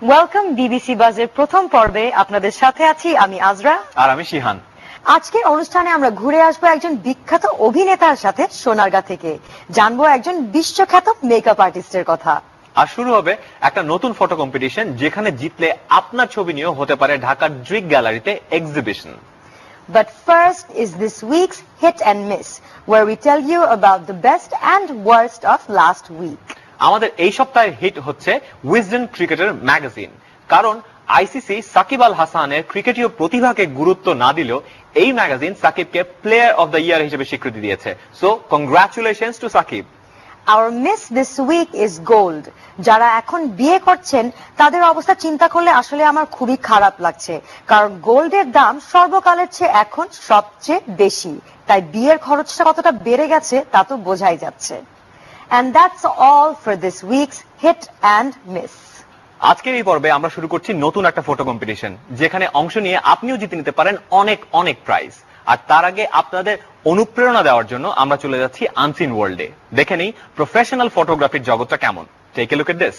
Welcome BBC বাজের প্রথম পর্বে আপনাদের সাথে আছি আমি আজরা আর আমি শিহান। আজকের অনুষ্ঠানে আমরা ঘুরে আসবো একজন বিখ্যাত অভিনেতার সাথে সোনারগাঁ থেকে, জানবো একজন বিশ্বখ্যাত মেকআপ আর্টিস্টের কথা। আর শুরু হবে একটা নতুন ফটো কম্পিটিশন, যেখানে জিতলে আপনার ছবি নিয়েও হতে পারে ঢাকার ড্রিক গ্যালারিতে exhibition. But first is this week's hit and miss, where we tell you about the best and worst of last week. আমাদের এই সপ্তাহের হিট হচ্ছে উইজডেন ক্রিকেটার ম্যাগাজিন, কারণ আইসিসি সাকিব আল হাসানের ক্রিকেটীয় প্রতিভাকে গুরুত্ব না দিলেও এই ম্যাগাজিন সাকিবকে প্লেয়ার অফ দ্য ইয়ার হিসেবে স্বীকৃতি দিয়েছে। So congratulations to Shakib. Our miss this week is gold. যারা এখন বিয়ে করছেন তাদের অবস্থা চিন্তা করলে আসলে আমার খুবই খারাপ লাগছে, কারণ গোল্ডের দাম সর্বকালের চেয়ে এখন সবচেয়ে বেশি, তাই বিয়ের খরচটা কতটা বেড়ে গেছে তা তো বোঝাই যাচ্ছে। And that's all for this week's hit and miss. আজকের এই পর্বে আমরা শুরু করছি নতুন একটা ফটো কম্পিটিশন, যেখানে অংশ নিয়ে আপনিও জিতে নিতে পারেন অনেক অনেক প্রাইজ। আর তার আগে আপনাদের অনুপ্রেরণা দেওয়ার জন্য আমরা চলে যাচ্ছি আনসিন ওয়ার্ল্ডে। দেখে নেই প্রফেশনাল ফটোগ্রাফির জগৎটা কেমন। Take a look at this.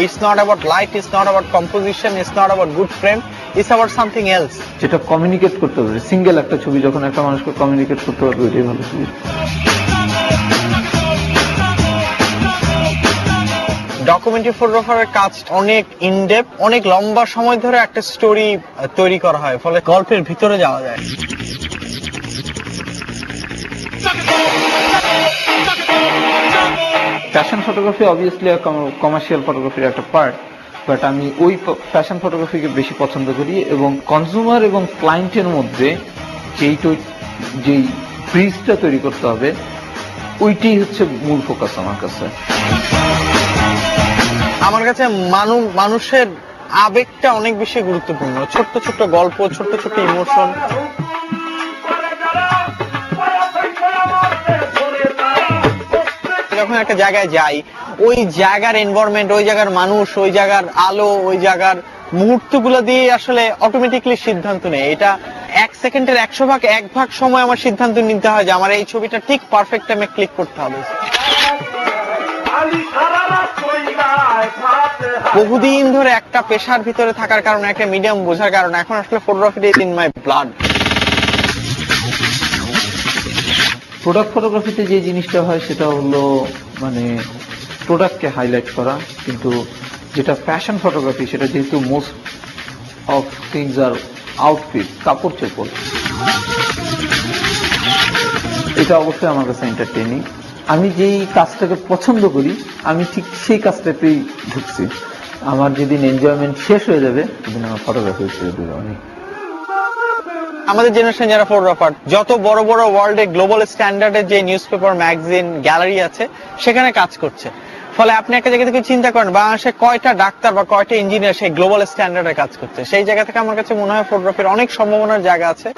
It's not about light, it's not about composition, it's not about good frame, it's about something else. যেটা কমিউনিকেট করতে পারবে, সিঙ্গেল একটা ছবি যখন একটা মানুষকে কমিউনিকেট করতে পারবে, ওইটাই ভালো ছবি। ডকুমেন্টারি ফটোগ্রাফারের কাজ অনেক ইনডেপথ, অনেক লম্বা সময় ধরে একটা স্টোরি তৈরি করা হয়, ফলে গল্পের ভিতরে যাওয়া যায়। ফ্যাশন ফটোগ্রাফি অবভিয়াসলি কমার্শিয়াল ফটোগ্রাফির একটা পার্ট, বাট আমি ওই ফ্যাশন ফটোগ্রাফিকে বেশি পছন্দ করি, এবং কনজিউমার এবং ক্লায়েন্টের মধ্যে যেই ব্রিজটা তৈরি করতে হবে, ওইটাই হচ্ছে মূল ফোকাস আমার কাছে। আমার কাছে মানুষের আবেগটা অনেক বেশি গুরুত্বপূর্ণ। ছোট্ট ছোট্ট গল্প, ছোট্ট ছোট্ট ইমোশন। যখন একটা জায়গায় যাই, ওই জায়গার এনভায়রনমেন্ট, ওই জায়গার মানুষ, ওই জায়গার আলো, ওই জায়গার মুহূর্তগুলো দিয়ে আসলে অটোমেটিকলি সিদ্ধান্ত নেই। এটা 1 সেকেন্ডের 100 ভাগ সময় আমার সিদ্ধান্ত নিতে হয় যে আমার এই ছবিটা ঠিক পারফেক্ট টাইমে ক্লিক করতে হবে। বহুদিন ধরে একটা পেশার ভিতরে থাকার কারণে, একটা মিডিয়াম বোঝার কারণে এখন আসলে photography is in my blood. Product ফটোগ্রাফিতে যে জিনিসটা হয় সেটা হলো মানে প্রোডাক্টকে হাইলাইট করা, কিন্তু যেটা ফ্যাশন ফটোগ্রাফি সেটা যেহেতু মোস্ট অফ থিংস আর আউটফিট, কাপড় চোপড়, এটা অবশ্যই আমার কাছে এন্টারটেইনিং। আমি যেই কাজটাকে পছন্দ করি আমি ঠিক সেই কাজটাতেই ঢুকছি। আমার যেদিন এনজয়মেন্ট শেষ হয়ে যাবে সেদিন আমার ফটোগ্রাফি ছেড়ে দেবে। আমাদের জেনারেশন যারা ফটোগ্রাফার, যত বড় বড় ওয়ার্ল্ডে গ্লোবাল স্ট্যান্ডার্ডের যে নিউজ পেপার, ম্যাগাজিন, গ্যালারি আছে সেখানে কাজ করছে। ফলে আপনি একটা জায়গা থেকে চিন্তা করেন বাংলাদেশে কয়টা ডাক্তার বা কয়টা ইঞ্জিনিয়ার সেই গ্লোবাল স্ট্যান্ডার্ডে কাজ করছে। সেই জায়গা থেকে আমার কাছে মনে হয় ফটোগ্রাফির অনেক সম্ভাবনার জায়গা আছে।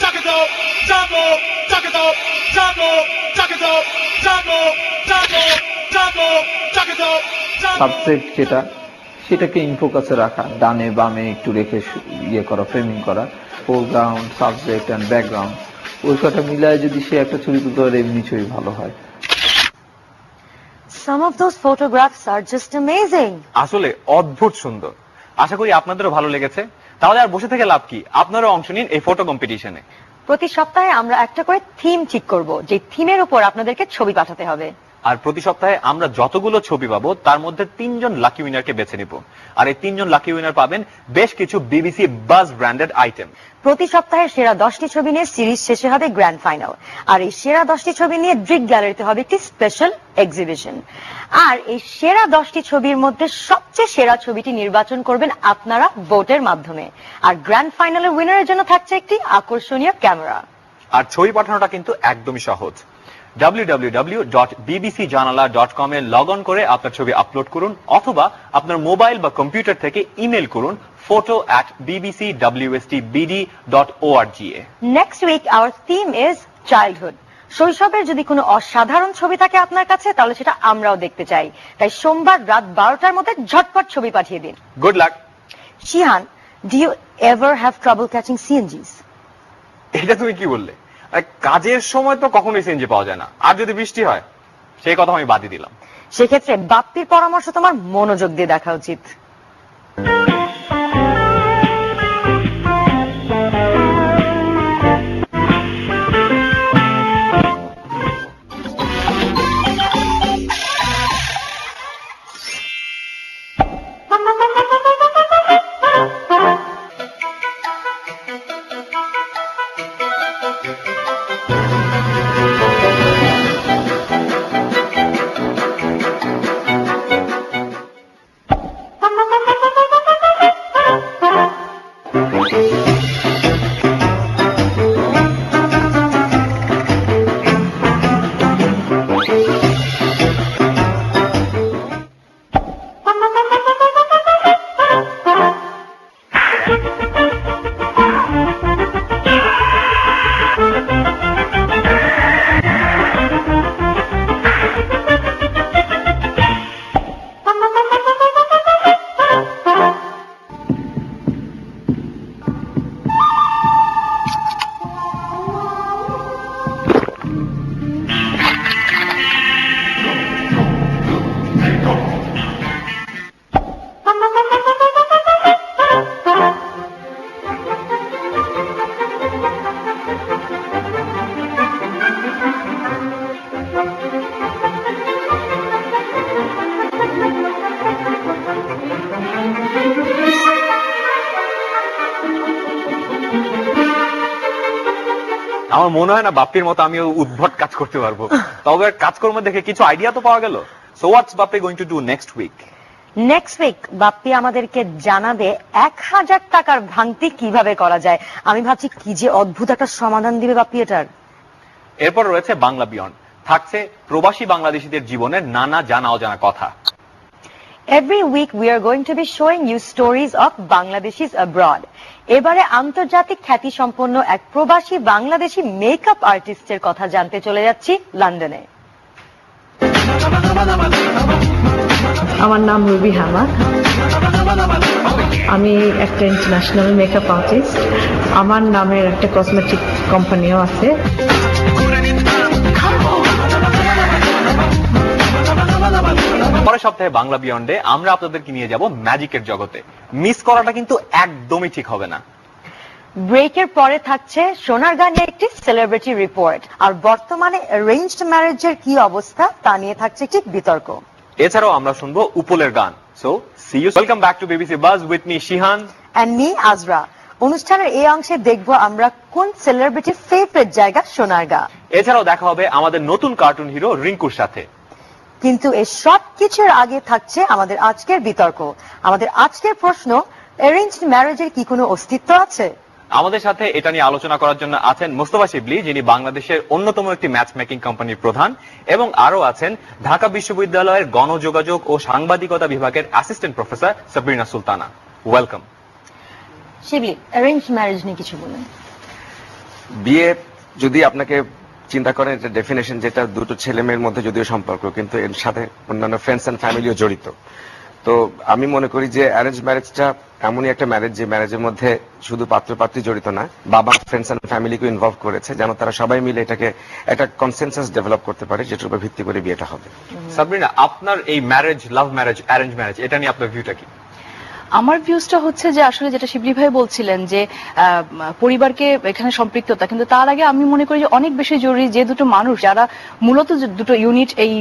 সাবজেক্ট যেটা, সেটাকে ইনফোকাসে রাখা, ডানে বামে একটু রেখে ইয়ে করা, ফ্রেমিং করা, ফোরগ্রাউন্ড, সাবজেক্ট অ্যান্ড ব্যাকগ্রাউন্ড, ওই কটা মিলায় যদি সে একটা ছবি তুলতে পারে, এমনি ছবি ভালো হয়। Some of those photographs are just amazing. আসলে অদ্ভুত সুন্দর। আশা করি আপনাদেরও ভালো লেগেছে। তাহলে আর বসে থেকে লাভ কি, আপনারাও অংশ নিন এই ফটো কম্পিটিশনে। প্রতি সপ্তাহে আমরা একটা করে থিম ঠিক করব, যে থিমের উপর আপনাদেরকে ছবি পাঠাতে হবে। আর প্রতি সপ্তাহে আমরা যতগুলো ছবি পাবো তার মধ্যে 3 জন লাকি উইনারকে বেছে নিব। আর এই 3 জন লাকি উইনার পাবেন বেশ কিছু বিবিসি বাজ ব্র্যান্ডেড আইটেম। প্রতি সপ্তাহে সেরা 10টি ছবি নিয়ে সিরিজ শেষে হবে গ্র্যান্ড ফাইনাল, আর এই সেরা 10টি ছবি নিয়ে ড্রিক গ্যালারিতে হবে একটি স্পেশাল এক্সিবিশন। আর এই সেরা 10টি ছবির মধ্যে সবচেয়ে সেরা ছবিটি নির্বাচন করবেন আপনারা ভোটের মাধ্যমে। আর গ্র্যান্ড ফাইনালের উইনারের জন্য থাকছে একটি আকর্ষণীয় ক্যামেরা। আর ছবি পাঠানোটা কিন্তু একদমই সহজ। www.bbcjanala.com এ লগ অন করে আপনার ছবি আপলোড করুন, অথবা আপনার মোবাইল বা কম্পিউটার থেকে ইমেল করুন photo@bbcwstbd.org এ। Next week our theme is childhood. শৈশবের যদি কোনো অসাধারণ ছবি থাকে আপনার কাছে, তাহলে সেটা আমরাও দেখতে চাই। তাই সোমবার রাত 12টার মধ্যে ঝটপট ছবি পাঠিয়ে দিন। Good luck. Shihan, do you ever have trouble catching CNGs? এটা তুমি কি বললে? কাজের সময় তো কখনোই সিএনজি পাওয়া যায় না, আর যদি বৃষ্টি হয় সেই কথা আমি বাদই দিলাম। সেক্ষেত্রে বাপ্পির পরামর্শ তোমার মনোযোগ দিয়ে দেখা উচিত। আমার মনে হয় না বাপ্পির মতো আমিও উদ্ভট কাজ করতে পারবো, তবে কাজকর্ম দেখে কিছু আইডিয়া তো পাওয়া গেল। So what's Bappi going to do next week? Next week Bappi আমাদেরকে জানাবে 1000 টাকার ভাঙতি কিভাবে করা যায়। আমি ভাবছি কি যে অদ্ভুত একটা সমাধান দিবে বাপ্পি এটার। এরপর রয়েছে বাংলা বিয়ন্ড, থাকছে প্রবাসী বাংলাদেশীদের জীবনের নানা জানা অজানা কথা। Every week we are going to be showing you stories of Bangladeshis abroad. এবারে আন্তর্জাতিক খ্যাতি সম্পন্ন এক প্রবাসী বাংলাদেশী মেকআপ আর্টিস্টের কথা জানতে চলে যাচ্ছি লন্ডনে। আমার নাম রুবি হামাদ, আমি একটা ইন্টারন্যাশনাল মেকআপ আর্টিস্ট। আমার নামের একটা কসমেটিক কোম্পানিও আছে। পরের সপ্তাহে বাংলা বিয়ন্ডে আমরা আপনাদেরকে নিয়ে যাব ম্যাজিকের জগতে। মিস করাটা কিন্তু একদমই ঠিক হবে না। ব্রেকের পরে থাকছে সোনারগাঁ নিয়ে একটি সেলিব্রিটি রিপোর্ট, আর বর্তমানে অ্যারেঞ্জড ম্যারেজের কি অবস্থা তা নিয়ে থাকছে একটি বিতর্ক। এছাড়াও আমরা শুনবো উপলের গান। So see you, welcome back to BBC buzz with me Shihan and me Azra. অনুষ্ঠানের এই অংশে দেখবো আমরা কোন সেলিব্রিটির ফেভারিট জায়গা সোনারগাঁ। এছাড়াও দেখা হবে আমাদের নতুন কার্টুন হিরো রিঙ্কুর সাথে। কিন্তু এই সব কিছুর আগে থাকছে আমাদের আজকের বিতর্ক। আমাদের আজকের প্রশ্ন, অ্যারেঞ্জড ম্যারেজের কি কোনো অস্তিত্ব আছে? আমাদের সাথে এটা নিয়ে আলোচনা করার জন্য আছেন মোস্তফা শিবলি, যিনি বাংলাদেশের অন্যতম একটি ম্যাচ মেকিং কোম্পানির প্রধান, এবং আরো আছেন ঢাকা বিশ্ববিদ্যালয়ের গণযোগাযোগ ও সাংবাদিকতা বিভাগের assistant professor Sabrina Sultana. Welcome. Shibli, arranged marriage নিয়ে কিছু বলেন। বিয়ে যদি আপনাকে চিন্তা করেন, এটা ডেফিনেশন যেটা দুটো ছেলে মেয়ের মধ্যে যদিও সম্পর্ক, কিন্তু এর সাথে অন্যান্য ফ্রেন্ডস এন্ড ফ্যামিলিও জড়িত। তো আমি মনে করি যে অ্যারেঞ্জ ম্যারেজটা এমনই একটা ম্যারেজ যে ম্যারেজের মধ্যে শুধু পাত্র পাত্রী জড়িত না, বাবা ফ্রেন্ডস এন্ড ফ্যামিলিকে ইনভলভ করেছে, যেন তারা সবাই মিলে এটাকে একটা কনসেনসাস ডেভেলপ করতে পারে, যেটার উপর ভিত্তি করে বিয়েটা হবে। সাবরিনা, আপনার এই marriage, love marriage, arrange marriage, এটা নিয়ে আপনার ভিউটা কি? আমার ভিউজটা হচ্ছে যে আসলে যেটা শিবলি ভাই বলছিলেন যে পরিবারকে এখানে সম্পৃক্ততা, কিন্তু তার আগে আমি মনে করি যে অনেক বেশি জরুরি যে দুটো মানুষ যারা মূলত দুটো ইউনিট এই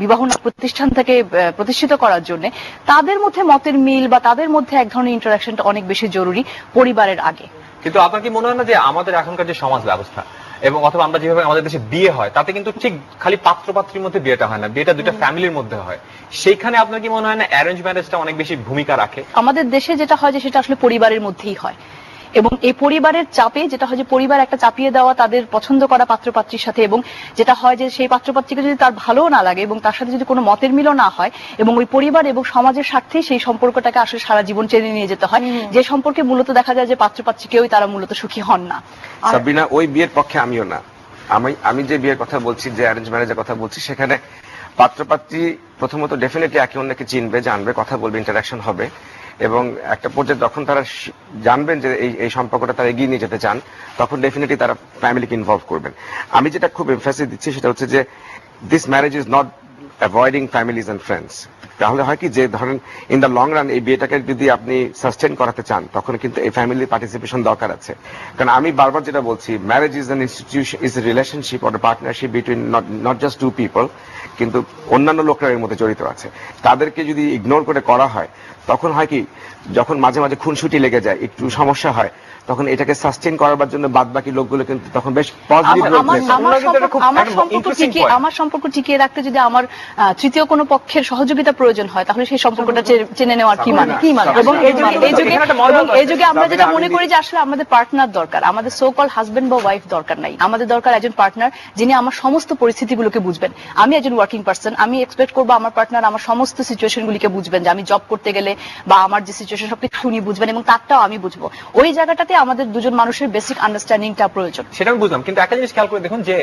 বিবাহ প্রতিষ্ঠান থেকে প্রতিষ্ঠিত করার জন্য, তাদের মধ্যে মতের মিল বা তাদের মধ্যে এক ধরনের ইন্টারাকশনটা অনেক বেশি জরুরি পরিবারের আগে। কিন্তু আপনার কি মনে হয় না যে আমাদের এখনকার যে সমাজ ব্যবস্থা এবং অথবা আমরা যেভাবে আমাদের দেশে বিয়ে হয়, তাতে কিন্তু ঠিক খালি পাত্র পাত্রীর মধ্যে বিয়েটা হয় না, বিয়েটা দুইটা ফ্যামিলির মধ্যে হয়। সেইখানে আপনার কি মনে হয় না অ্যারেঞ্জ ম্যারেজটা অনেক বেশি ভূমিকা রাখে? আমাদের দেশে যেটা হয় যে সেটা আসলে পরিবারের মধ্যেই হয়, এবং এই পরিবারের চাপে যেটা হয় যে পরিবার একটা চাপিয়ে দেওয়া তাদের পছন্দ করা পাত্রপাত্রীর সাথে, এবং যেটা হয় যে সেই পাত্রপাত্রীকে যদি তার ভালো না লাগে এবং তার সাথে যদি কোনো মতের মিলও না হয়, এবং ওই পরিবার এবং সমাজের স্বার্থে সেই সম্পর্কটাকে আসলে সারা জীবন টেনে নিয়ে যেতে হয়, যে সম্পর্কে মূলত দেখা যায় যে পাত্রপাত্রী কেউই তারা মূলত সুখী হন না। সাবিনা, ওই বিয়ের পক্ষে আমিও না। আমি যে বিয়ের কথা বলছি, যে অ্যারেঞ্জ ম্যারেজের কথা বলছি, সেখানে পাত্রপাত্রী প্রথমত ডেফিনেটলি একে অন্যকে চিনবে, জানবে, কথা বলবে, ইন্টারাকশন হবে, এবং একটা পর্যায়ে যখন তারা জানবেন যে এই সম্পর্কটা তারা এগিয়ে নিয়ে যেতে চান, তখন ডেফিনেটলি তারা ফ্যামিলিকে ইনভলভ করবেন। আমি যেটা খুব এমফাসিস দিচ্ছি সেটা হচ্ছে যে this marriage is not avoiding families and friends. তাহলে হয় কি যে ধরেন ইন দ্য লং রান এই বিয়েটাকে যদি আপনি সাস্টেন করাতে চান, তখন কিন্তু এই ফ্যামিলির পার্টিসিপেশন দরকার আছে। কারণ আমি বারবার যেটা বলছি, marriage is an institution, is a relationship or partnership between not just two people, কিন্তু অন্যান্য লোকরা এর মধ্যে জড়িত আছে। তাদেরকে যদি ইগনোর করে করা হয়, তখন হয় কি যখন মাঝে মাঝে খুনসুটি লেগে যায়, একটু সমস্যা হয়, তখন এটাকে সাস্টেন করার জন্য বাদ বাকি লোকগুলো কিন্তু তখন বেশ পজিটিভ আমার সম্পর্ক টিকিয়ে রাখতে যদি আমার তৃতীয় কোনো পক্ষের সহযোগিতা প্রয়োজন হয়, তাহলে সেই সম্পর্কটা চেনে নেওয়ার কি মানে? এবং এই যুগে আমরা যেটা মনে করি যে আসলে আমাদের পার্টনার দরকার, আমাদের সো কল হাজবেন্ড বা ওয়াইফ দরকার নাই, আমাদের দরকার একজন পার্টনার যিনি আমার সমস্ত পরিস্থিতিগুলোকে বুঝবেন। আমি একজন ওয়ার্কিং পার্সন, আমি এক্সপেক্ট করবো আমার পার্টনার আমার সমস্ত সিচুয়েশনগুলিকে বুঝবেন, যে আমি জব করতে গেলে বা আমার যে সিচুয়েশন সবকিছু শুনি বুঝবেন, এবং তারটাও আমি বুঝবো। ওই জায়গাটাতে আমাদের দুজন মানুষের বেসিক আন্ডারস্ট্যান্ডিংটা প্রয়োজন। সেটা আমি বুঝলাম, কিন্তু একটা জিনিস খেয়াল করে দেখুন যে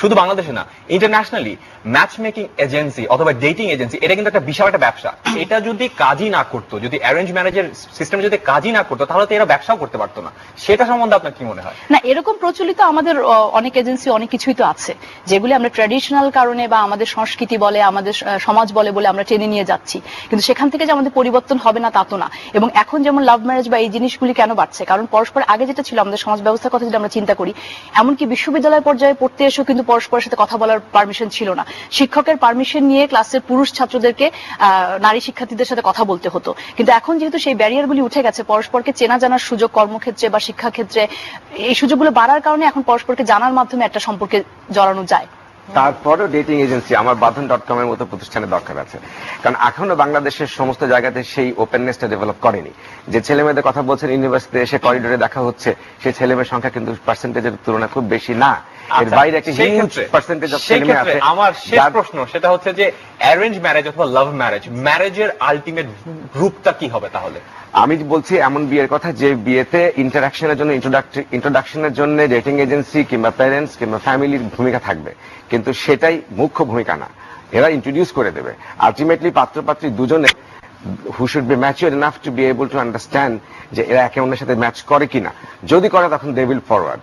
শুধু বাংলাদেশে না, ইন্টারন্যাশনালি ম্যাচ মেকিং এজেন্সি অথবা ডেটিং এজেন্সি এটা কিন্তু একটা বিশাল একটা ব্যবসা। এটা যদি কাজই না করতো, যদি অ্যারেঞ্জ ম্যারেজের সিস্টেম যদি কাজই না করতো, তাহলে তো এরা ব্যবসাও করতে পারতো না। সেটা সম্বন্ধে আপনার কি মনে হয়? না, এরকম প্রচলিত আমাদের অনেক এজেন্সি অনেক কিছুই তো আছে, যেগুলি আমরা ট্র্যাডিশনাল কারণে বা আমাদের সংস্কৃতি বলে, আমাদের সমাজ বলে আমরা টেনে নিয়ে যাচ্ছি, কিন্তু সেখান থেকে যে আমাদের পরিবর্তন হবে না তা তো না। এবং এখন যেমন লাভ ম্যারেজ বা এই জিনিসগুলি কেন বাড়ছে? কারণ পরস্পর আগে যেটা ছিল আমাদের সমাজ ব্যবস্থার কথা যদি আমরা চিন্তা করি, এমনকি বিশ্ববিদ্যালয় পর্যায়ে পড়তে এসেও কিন্তু পরস্পরের সাথে কথা বলার পারমিশন ছিল না। শিক্ষকের পারমিশন নিয়ে ক্লাসের পুরুষ ছাত্রদেরকে নারী শিক্ষার্থীদের সাথে কথা বলতে হতো। কিন্তু এখন যেহেতু সেই ব্যারিয়ারগুলি উঠে গেছে, পরস্পরকে চেনা জানার সুযোগ কর্মক্ষেত্রে বা শিক্ষাক্ষেত্রে, এই সুযোগগুলো বাড়ার কারণে এখন পরস্পরকে জানার মাধ্যমে একটা সম্পর্কে জড়ানো যায়। তারপরেও ডেটিং এজেন্সি আমার বাঁধন.com এর মতো প্রতিষ্ঠানের দরকার আছে, কারণ এখনো বাংলাদেশের সমস্ত জায়গাতে সেই ওপেননেসটা ডেভেলপ করেনি। যে ছেলে মেয়েদের কথা বলছেন ইউনিভার্সিটিতে এসে করিডোরে দেখা হচ্ছে, সেই ছেলে মেয়ের সংখ্যা কিন্তু পার্সেন্টেজের তুলনায় খুব বেশি না। এর বাইরে একটা হিউজ পার্সেন্টেজ অফ ছেলে মেয়ে আছে। আমার শেষ প্রশ্ন সেটা হচ্ছে যে অ্যারেঞ্জ ম্যারেজ অথবা লাভ ম্যারেজ, ম্যারেজের আলটিমেট রূপটা কি হবে তাহলে? আমি বলছি এমন বিয়ের কথা যে বিয়েতে ইন্টারাকশনের জন্য, ইন্ট্রোডাকশনের জন্য ডেটিং এজেন্সি কিংবা প্যারেন্টস কিংবা ফ্যামিলির ভূমিকা থাকবে, কিন্তু সেটাই মুখ্য ভূমিকা না। এরা ইন্ট্রোডিউস করে দেবে। আলটিমেটলি পাত্র পাত্রী দুজনে who should be mature enough to be able to understand যে এরা একে অন্যের সাথে ম্যাচ করে কিনা। যদি করে তখন they will forward,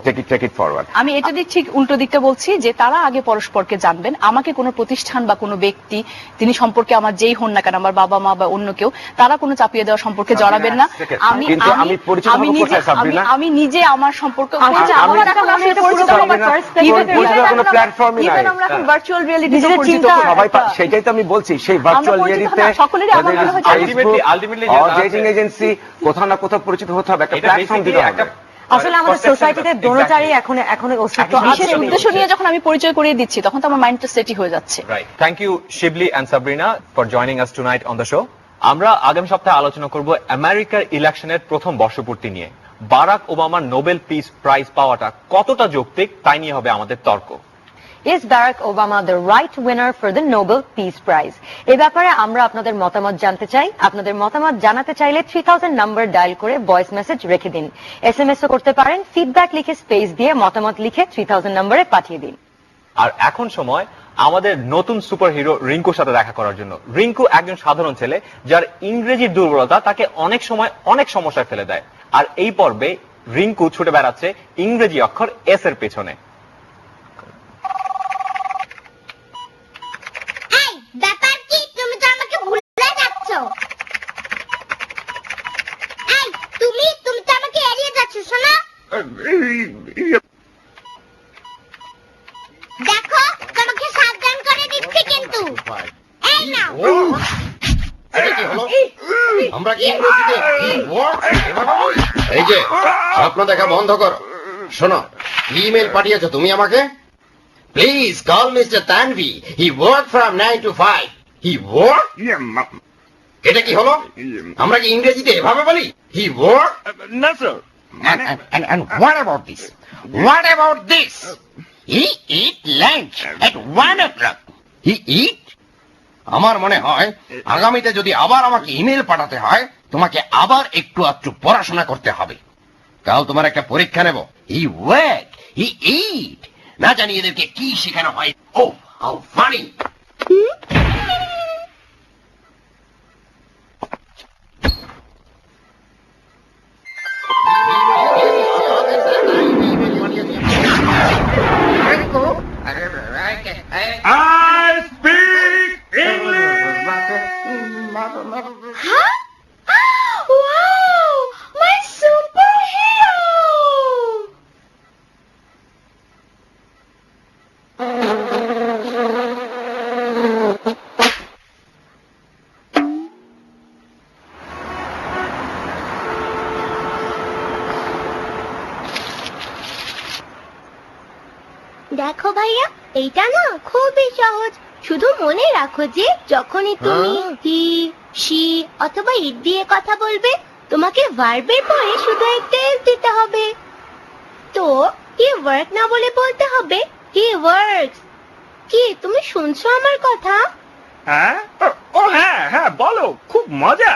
take it forward. আমি এটা ঠিক উল্টো দিকটা বলছি, যে তারা আগে পরস্পরকে জানবেন। আমাকে কোনো প্রতিষ্ঠান বা কোনো ব্যক্তি, তিনি সম্পর্কে আমার যেই হন না কেন, আমার বাবা মা বা অন্য কেউ, তারা কোনো চাপিয়ে দেওয়া সম্পর্কে জড়াবেন না। আমি নিজে আমার সম্পর্ক ভার্চুয়াল রিয়েলিটি, সেটাই তো আমি বলছি, সেই ভার্চুয়াল রিয়েলিটিতে ডেটিং এজেন্সি কোথাও না কোথাও পরিচিত হতে হবে, একটা প্ল্যাটফর্ম দিতে হবে। আসলে আমাদের সোসাইটিতে দোনোটারই এখন অস্তিত্ব আছে। বিশেষ উদ্দেশ্য নিয়ে যখন আমি পরিচয় করিয়ে দিচ্ছি, তখন তো আমার মাইন্ডটা সেটই হয়ে যাচ্ছে। Right. Thank you Shibli and Sabrina for joining us tonight on the show. আমরা আগামী সপ্তাহে আলোচনা করব আমেরিকার ইলেকশনের প্রথম বর্ষপূর্তি নিয়ে। বারাক ওবামার নোবেল পিস প্রাইজ পাওয়াটা কতটা যৌক্তিক, তাই নিয়ে হবে আমাদের তর্ক। Is Barack Obama the right winner for the Nobel Peace Prize? এই ব্যাপারে আমরা আপনাদের মতামত জানতে চাই। আপনাদের মতামত জানাতে চাইলে 3000 নাম্বার ডায়াল করে ভয়েস মেসেজ রেখে দিন। এসএমএস ও করতে পারেন, ফিডব্যাক লিখে স্পেস দিয়ে মতামত লিখে 3000 নম্বরে পাঠিয়ে দিন। আর এখন সময় আমাদের নতুন সুপার হিরো রিঙ্কুর সাথে দেখা করার জন্য। রিঙ্কু একজন সাধারণ ছেলে যার ইংরেজির দুর্বলতা তাকে অনেক সময় অনেক সমস্যায় ফেলে দেয়। আর এই পর্বে রিঙ্কু ছুটে বেড়াচ্ছে ইংরেজি অক্ষর এস এর পেছনে। দেখো, তোমাকে সাবধান করে দিচ্ছি কিন্তু। এই নাও। আমরা কি এই যে স্বপ্ন দেখা বন্ধ করো। শোনো, ইমেল পাঠিয়েছো তুমি আমাকে? Please call mister Tanvi. He work from 9 to 5. He work? এটা কি হলো? আমরা কি ইংরেজিতে এভাবে বলি? He work? না sir. And what about this? What about this? He eat lunch at 1 o'clock. He eat? আমার মনে হয় আগামীতে যদি আবার আমাকে ইমেল পাঠাতে হয়, তোমাকে আবার একটু পড়াশোনা করতে হবে। কাল তোমার একটা পরীক্ষা নেব। হি ওয়ার্ক, হি ইট, না জানি এদেরকে কি শেখানো হয়। ও হাউ ফানি। দেখো ভাইয়া, এইটা না খুবই সহজ। শুধু মনে রাখো যে যখনই তুমি হি, শি অথবা ইট দিয়ে কথা বলবে, তোমাকে ভার্বের পরে শুধু একটা এস দিতে হবে। তো হি ওয়ার্ক না বলে বলতে হবে হি ওয়ার্কস। কি তুমি শুনছো আমার কথা? হ্যাঁ, ও হ্যাঁ হ্যাঁ, বলো, খুব মজা।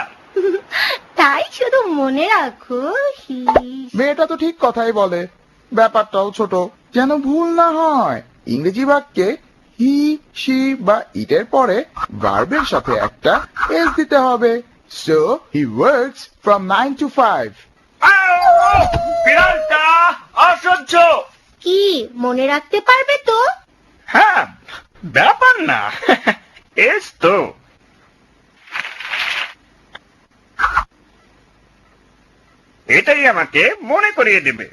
তাই শুধু মনে রাখো হি। মেয়েটা তো ঠিক কথাই বলে, ব্যাপারটাও ছোট, যেন ভুল না হয়। ইংরেজি বাক্যে হি, শি বা ইটের পরে ভার্বের সাথে একটা এস দিতে হবে। So he works from 9 to 5। বিড়ালটা অসহ্য। কি মনে রাখতে পারবে তো? হ্যাঁ, ব্যাপার না। এস তো এটাই আমাকে মনে করিয়ে দেবে।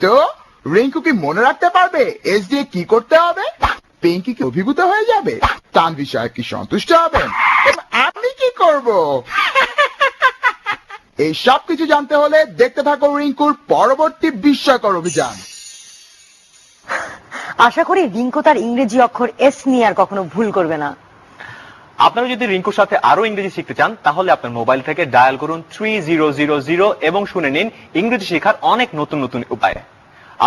তো রিঙ্কু কি মনে রাখতে পারবে এস দিয়ে কি করতে হবে? পিঙ্কি কি অভিভূত হয়ে যাবে? তানভি সাহেব কি সন্তুষ্ট হবেন? এবং আমি কি করব? এই সব কিছু জানতে হলে দেখতে থাকো রিঙ্কুর পরবর্তী বিস্ময়কর অভিযান। আশা করি রিঙ্কু তার ইংরেজি অক্ষর এস নিয়ে আর কখনো ভুল করবে না। আপনারা যদি রিঙ্কুর সাথে আরো ইংরেজি শিখতে চান তাহলে আপনার মোবাইল থেকে ডায়াল করুন 3000 এবং শুনে নিন ইংরেজি শেখার অনেক নতুন নতুন উপায়।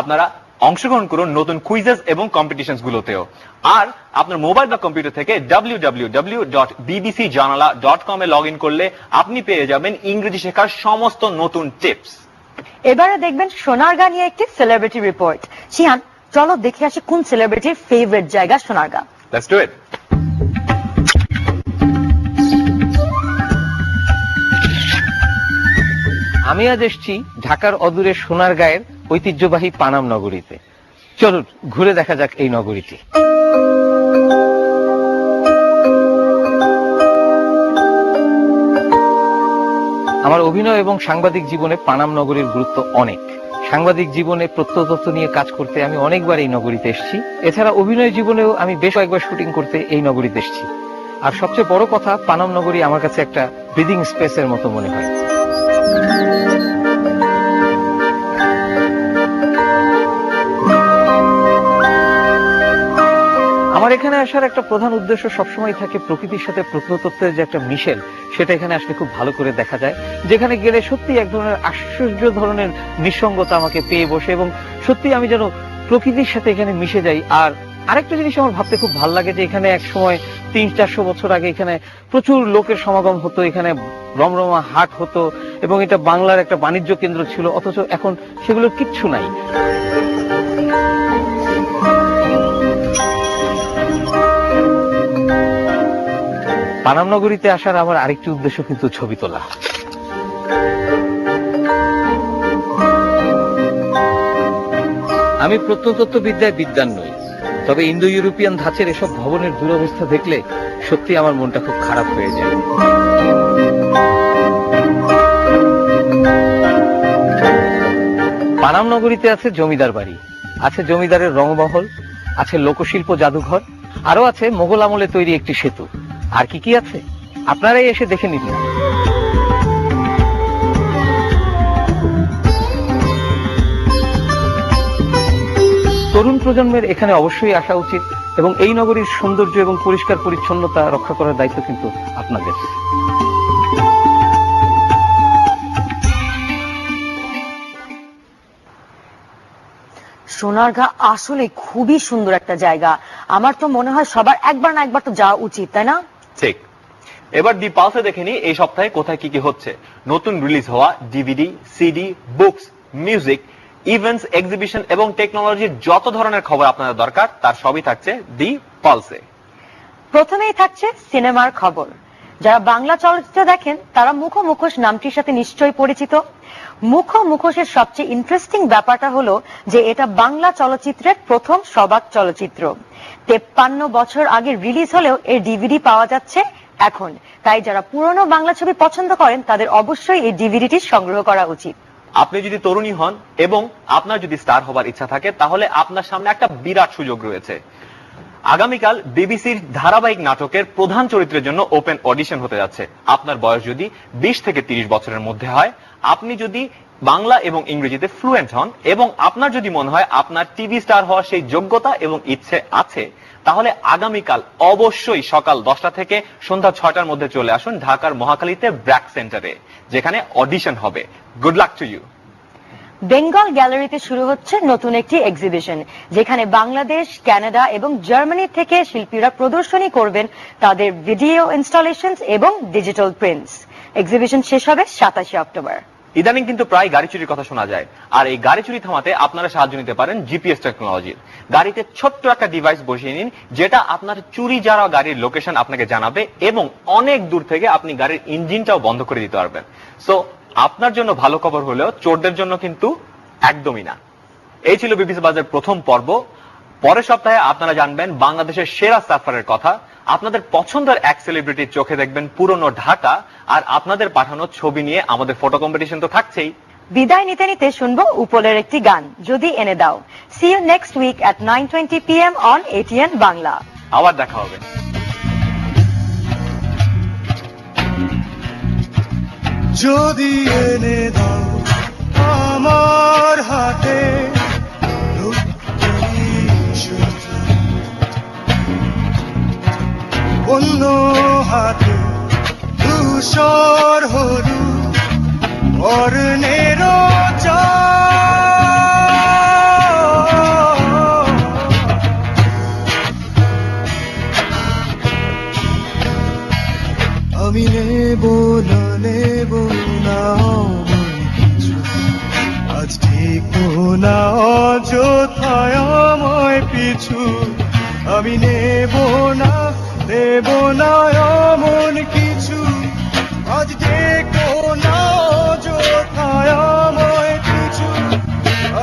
আপনারা অংশগ্রহণ করুন নতুন কুইজেস এবং কম্পিটিশনস গুলোতেও। আর আপনার মোবাইল বা কম্পিউটার থেকে www.bbcjanala.com এ লগ ইন করলে আপনি পেয়ে যাবেন ইংরেজি শেখার সমস্ত নতুন টিপস। এবারে দেখবেন সোনারগাঁ নিয়ে একটি সেলিব্রিটি রিপোর্ট। শিহান, চলো দেখে আসি কোন সেলিব্রিটির ফেভারিট জায়গা সোনারগাঁ। Let's do it. আমি আজ এসেছি ঢাকার অদূরে সোনারগাঁয়ের ঐতিহ্যবাহী পানাম নগরীতে। চলুন ঘুরে দেখা যাক এই নগরীটি। আমার অভিনয় এবং সাংবাদিক জীবনে পানাম নগরীর গুরুত্ব অনেক। সাংবাদিক জীবনে প্রত্নতত্ত্ব নিয়ে কাজ করতে আমি অনেকবার এই নগরীতে এসেছি। এছাড়া অভিনয় জীবনেও আমি বেশ কয়েকবার শুটিং করতে এই নগরীতে এসেছি। আর সবচেয়ে বড় কথা, পানাম নগরী আমার কাছে একটা ব্রিদিং স্পেসের মতো মনে হয়। আমার এখানে আসার একটা প্রধান উদ্দেশ্য সবসময় থাকে প্রকৃতির সাথে প্রত্নতত্ত্বের যে একটা মিশেল, সেটা এখানে আসলে খুব ভালো করে দেখা যায়। যেখানে গেলে সত্যি এক ধরনের আশ্চর্য ধরনের নিঃসঙ্গতা আমাকে পেয়ে বসে এবং সত্যি আমি যেন প্রকৃতির সাথে এখানে মিশে যাই। আর আরেকটা জিনিস আমার ভাবতে খুব ভালো লাগে যে এখানে এক সময় 300-400 বছর আগে এখানে প্রচুর লোকের সমাগম হতো, এখানে রমরমা হাট হতো এবং এটা বাংলার একটা বাণিজ্য কেন্দ্র ছিল, অথচ এখন সেগুলোর কিচ্ছু নাই। পানাম নগরীতে আসার আমার আরেকটি উদ্দেশ্য কিন্তু ছবি তোলা। আমি প্রত্নতত্ত্ববিদ্যায় বিদ্বান নই, তবে ইন্দো ইউরোপিয়ান ধাঁচের এসব ভবনের দুরবস্থা দেখলে সত্যি আমার মনটা খুব খারাপ হয়ে যায়। পানাম নগরীতে আছে জমিদার বাড়ি, আছে জমিদারের রংমহল, আছে লোকশিল্প জাদুঘর, আরো আছে মোগল আমলে তৈরি একটি সেতু। আর কি কি আছে আপনারাই এসে দেখে নিন। তরুণ প্রজন্মের এখানে অবশ্যই আসা উচিত এবং এই নগরীর সৌন্দর্য এবং পরিষ্কার পরিচ্ছন্নতা রক্ষা করার দায়িত্ব কিন্তু আপনাদের। সোনারগাঁ আসলে খুবই সুন্দর একটা জায়গা। আমার তো মনে হয় সবার একবার না একবার তো যাওয়া উচিত, তাই না? ঠিক। এবার দি পালসে দেখে নি এই সপ্তাহে কোথায় কি কি হচ্ছে। নতুন রিলিজ হওয়া DVD, CD, books, music, events, exhibition এবং টেকনোলজির যত ধরনের খবর আপনাদের দরকার তার সবই থাকছে দি পালসে। প্রথমেই থাকছে সিনেমার খবর। যারা বাংলা চলচ্চিত্র দেখেন তারা মুখ মুখোশ নামটির সাথে নিশ্চয়ই পরিচিত। মুখ মুখোশের সবচেয়ে ইন্টারেস্টিং ব্যাপারটা হলো যে এটা বাংলা চলচ্চিত্রের প্রথম সবাক চলচ্চিত্র। 53 বছর আগে রিলিজ হলেও এর ডিভিডি পাওয়া যাচ্ছে এখন। তাই যারা পুরনো বাংলা ছবি পছন্দ করেন তাদের অবশ্যই এই ডিভিডিটি সংগ্রহ করা উচিত। আপনি যদি তরুণী হন এবং আপনার যদি স্টার হবার ইচ্ছা থাকে তাহলে আপনার সামনে একটা বিরাট সুযোগ রয়েছে। আগামীকাল বিবিসির ধারাবাহিক নাটকের প্রধান চরিত্রের জন্য ওপেন অডিশন হতে যাচ্ছে। আপনার বয়স যদি 20 থেকে 30 বছরের মধ্যে হয়, আপনি যদি বাংলা এবং ইংরেজিতে ফ্লুয়েন্ট হন এবং আপনার যদি মনে হয় আপনার টিভি স্টার হওয়ার সেই যোগ্যতা এবং ইচ্ছে আছে, তাহলে আগামীকাল অবশ্যই সকাল 10টা থেকে সন্ধ্যা 6টার মধ্যে চলে আসুন ঢাকার মহাখালীতে ব্র্যাক সেন্টারে, যেখানে অডিশন হবে। Good luck to you. Bengal গ্যালারিতে শুরু হচ্ছে নতুন একটি এক্সিবিশন, যেখানে বাংলাদেশ, কানাডা এবং জার্মানি থেকে শিল্পীরা প্রদর্শনী করবেন তাদের ভিডিও ইনস্টলেশন এবং ডিজিটাল প্রিন্টস। এক্সিবিশন শেষ হবে 27 অক্টোবর। ইদানিং কিন্তু প্রায় গাড়ি চুরির কথা শোনা যায়, আর এই গাড়ি চুরি থামাতে আপনারা সাহায্য নিতে পারেন জিপিএস টেকনোলজির। গাড়িতে ছোট্ট একটা ডিভাইস বসিয়ে নিন, যেটা আপনার চুরি যাওয়া গাড়ির লোকেশন আপনাকে জানাবে এবং অনেক দূর থেকে আপনি গাড়ির ইঞ্জিনটাও বন্ধ করে দিতে পারবেন। সো আপনার জন্য ভালো খবর হলেও চোরদের জন্য কিন্তু একদমই না। এই ছিল বিবিসি বাজের প্রথম পর্ব। পরের সপ্তাহে আপনারা জানবেন বাংলাদেশের সেরা সাফারের কথা, আপনাদের পছন্দের এক সেলিব্রিটির চোখে দেখবেন পুরনো ঢাকা, আর আপনাদের পাঠানো ছবি নিয়ে আমাদের ফটো কম্পিটিশন তো থাকছেই। বিদায় নিতে নিতে শুনবো উপলের একটি গান, যদি এনে দাও। See you next week at 9:20 PM on ATN Bangla. আবার দেখা হবে। যদি এনে দাও আমার হাতে অন্য হাতে ধূসর হলুদ অর্ণের আমি নেব না কিছু, আজ ঠিক না অযথায় আমায় পিছু। আমি নেব না এমন কিছু, আজ দেখো না অযথায় আমায় পিছু।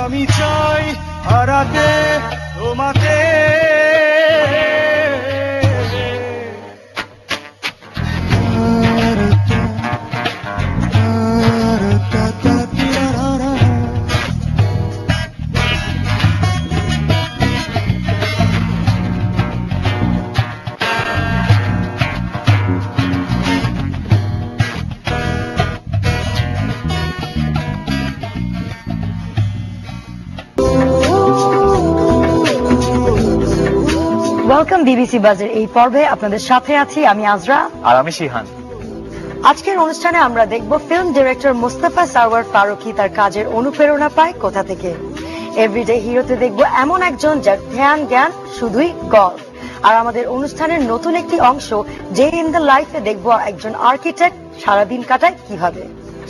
আমি চাই হারাতে তোমাকে, ওয়েলকাম বিবিসি বাজের এই পর্বে আপনাদের সাথে আছি আমি আজরা আর আমি শিহান। আজকের অনুষ্ঠানে আমরা দেখব ফিল্ম ডিরেক্টর মুস্তাফা সারওয়ার ফারুকী তার কাজের অনুপ্রেরণা পায় কোথা থেকে। এভরিডে হিরোতে দেখব এমন একজন যার ধ্যান জ্ঞান শুধুই গল্প। আর আমাদের অনুষ্ঠানের নতুন একটি অংশ, ডে ইন দ্য লাইফে দেখব একজন আর্কিটেক্ট সারাদিন কাটায় কিভাবে।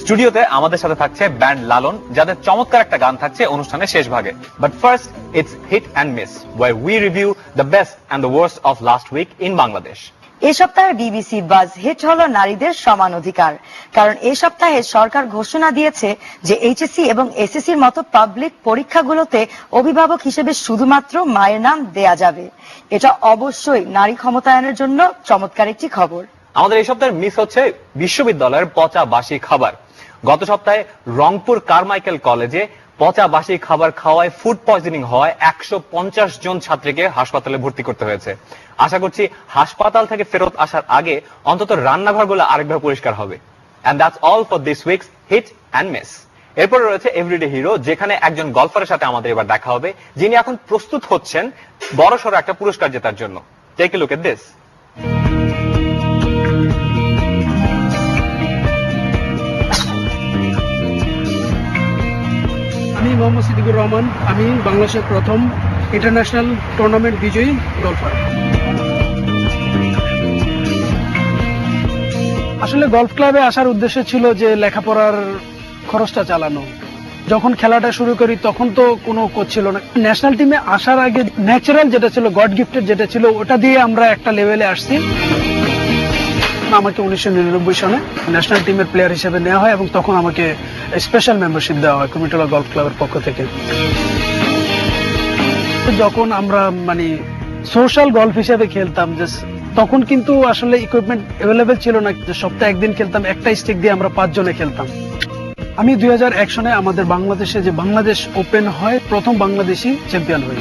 স্টুডিওতে আমাদের সাথে থাকছে ব্যান্ড লালন, যাদের চমৎকার একটা গান থাকছে অনুষ্ঠানের শেষ ভাগে। But first it's hit and miss, where we review the best and the worst of last week in Bangladesh. এই সপ্তাহের বিবিসি বাজ হিট হলো নারীদের সমান অধিকার। কারণ এই সপ্তাহে সরকার ঘোষণা দিয়েছে যে এইচএসসি এবং এসএসসির মতো পাবলিক পরীক্ষাগুলোতে অভিভাবক হিসেবে শুধুমাত্র মায়ের নাম দেয়া যাবে। এটা অবশ্যই নারী ক্ষমতায়নের জন্য চমৎকার একটি খবর। আমাদের এই সপ্তাহের মিস হচ্ছে বিশ্ববিদ্যালয়ের পচা বাসি খাবার। গত সপ্তাহে রংপুর কারমাইকেল কলেজে পচা বাসি খাবার খাওয়ায় ফুড পয়জনিং হওয়ায় 150 জন ছাত্রীকে হাসপাতালে ভর্তি করতে হয়েছে। আশা করছি হাসপাতাল থেকে ফেরত আসার আগে অন্তত রান্নাঘরগুলো আরেকবার পরিষ্কার হবে। And that's all for this week's hit and miss. এরপর রয়েছে এভরিডে হিরো, যেখানে একজন গল্ফারের সাথে আমাদের এবার দেখা হবে, যিনি এখন প্রস্তুত হচ্ছেন বড়সড় একটা পুরস্কার জেতার জন্য। Take a look at this. আমি মোহাম্মদ সিদ্দিকুর রহমান, আমি বাংলাদেশের প্রথম ইন্টারন্যাশনাল টুর্নামেন্ট বিজয়ী গলফার। আসলে গলফ ক্লাবে আসার উদ্দেশ্য ছিল যে লেখাপড়ার খরচটা চালানো। যখন খেলাটা শুরু করি তখন তো কোনো কোচ ছিল না। ন্যাশনাল টিমে আসার আগে ন্যাচারাল যেটা ছিল, গড গিফটেড যেটা ছিল, ওটা দিয়ে আমরা একটা লেভেলে আসছি। আমাকে 1999 সনে ন্যাশনাল টিমের প্লেয়ার হিসেবে নেওয়া হয় এবং তখন আমাকে স্পেশাল মেম্বারশিপ দেওয়া হয় কুমিটোলা গলফ ক্লাবের পক্ষ থেকে। যখন আমরা সোশ্যাল গলফ হিসেবে খেলতাম, যে তখন কিন্তু আসলে ইকুইপমেন্ট অ্যাভেলেবেল ছিল না। সপ্তাহে একদিন খেলতাম, একটা স্টিক দিয়ে আমরা 5 জনে খেলতাম। আমি 2001 সনে আমাদের বাংলাদেশে যে বাংলাদেশ ওপেন হয়, প্রথম বাংলাদেশি চ্যাম্পিয়ন হই।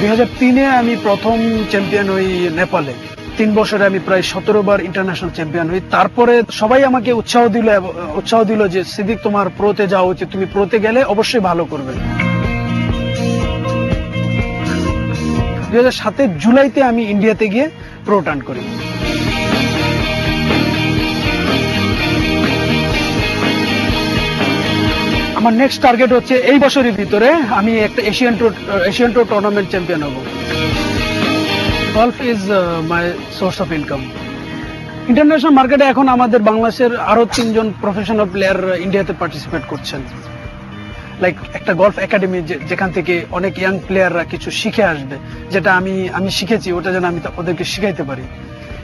2003-এ আমি প্রথম চ্যাম্পিয়ন হই নেপালে। 3 বছরে আমি প্রায় 17 বার ইন্টারন্যাশনাল চ্যাম্পিয়ন হই। তারপরে সবাই আমাকে উৎসাহ দিল যে সিদ্দিক তোমার প্রোতে যাওয়া উচিত, তুমি প্রোতে গেলে অবশ্যই ভালো করবে। 2007 জুলাইতে আমি ইন্ডিয়াতে গিয়ে প্রো টার্ন করি। আমার নেক্সট টার্গেট হচ্ছে এই বছরের ভিতরে আমি একটা এশিয়ান টুর টুর্নামেন্ট চ্যাম্পিয়ন হব। Golf is my source of income. International মার্কেটে এখন আমাদের বাংলাদেশের আরো 3 জন প্রফেশনাল প্লেয়ার ইন্ডিয়াতে পার্টিসিপেট করছেন। লাইক একটা গলফ একাডেমি যেখান থেকে অনেক ইয়াং প্লেয়াররা কিছু শিখে আসবে, যেটা আমি শিখেছি ওটা যেন আমি ওদেরকে শিখাইতে পারি,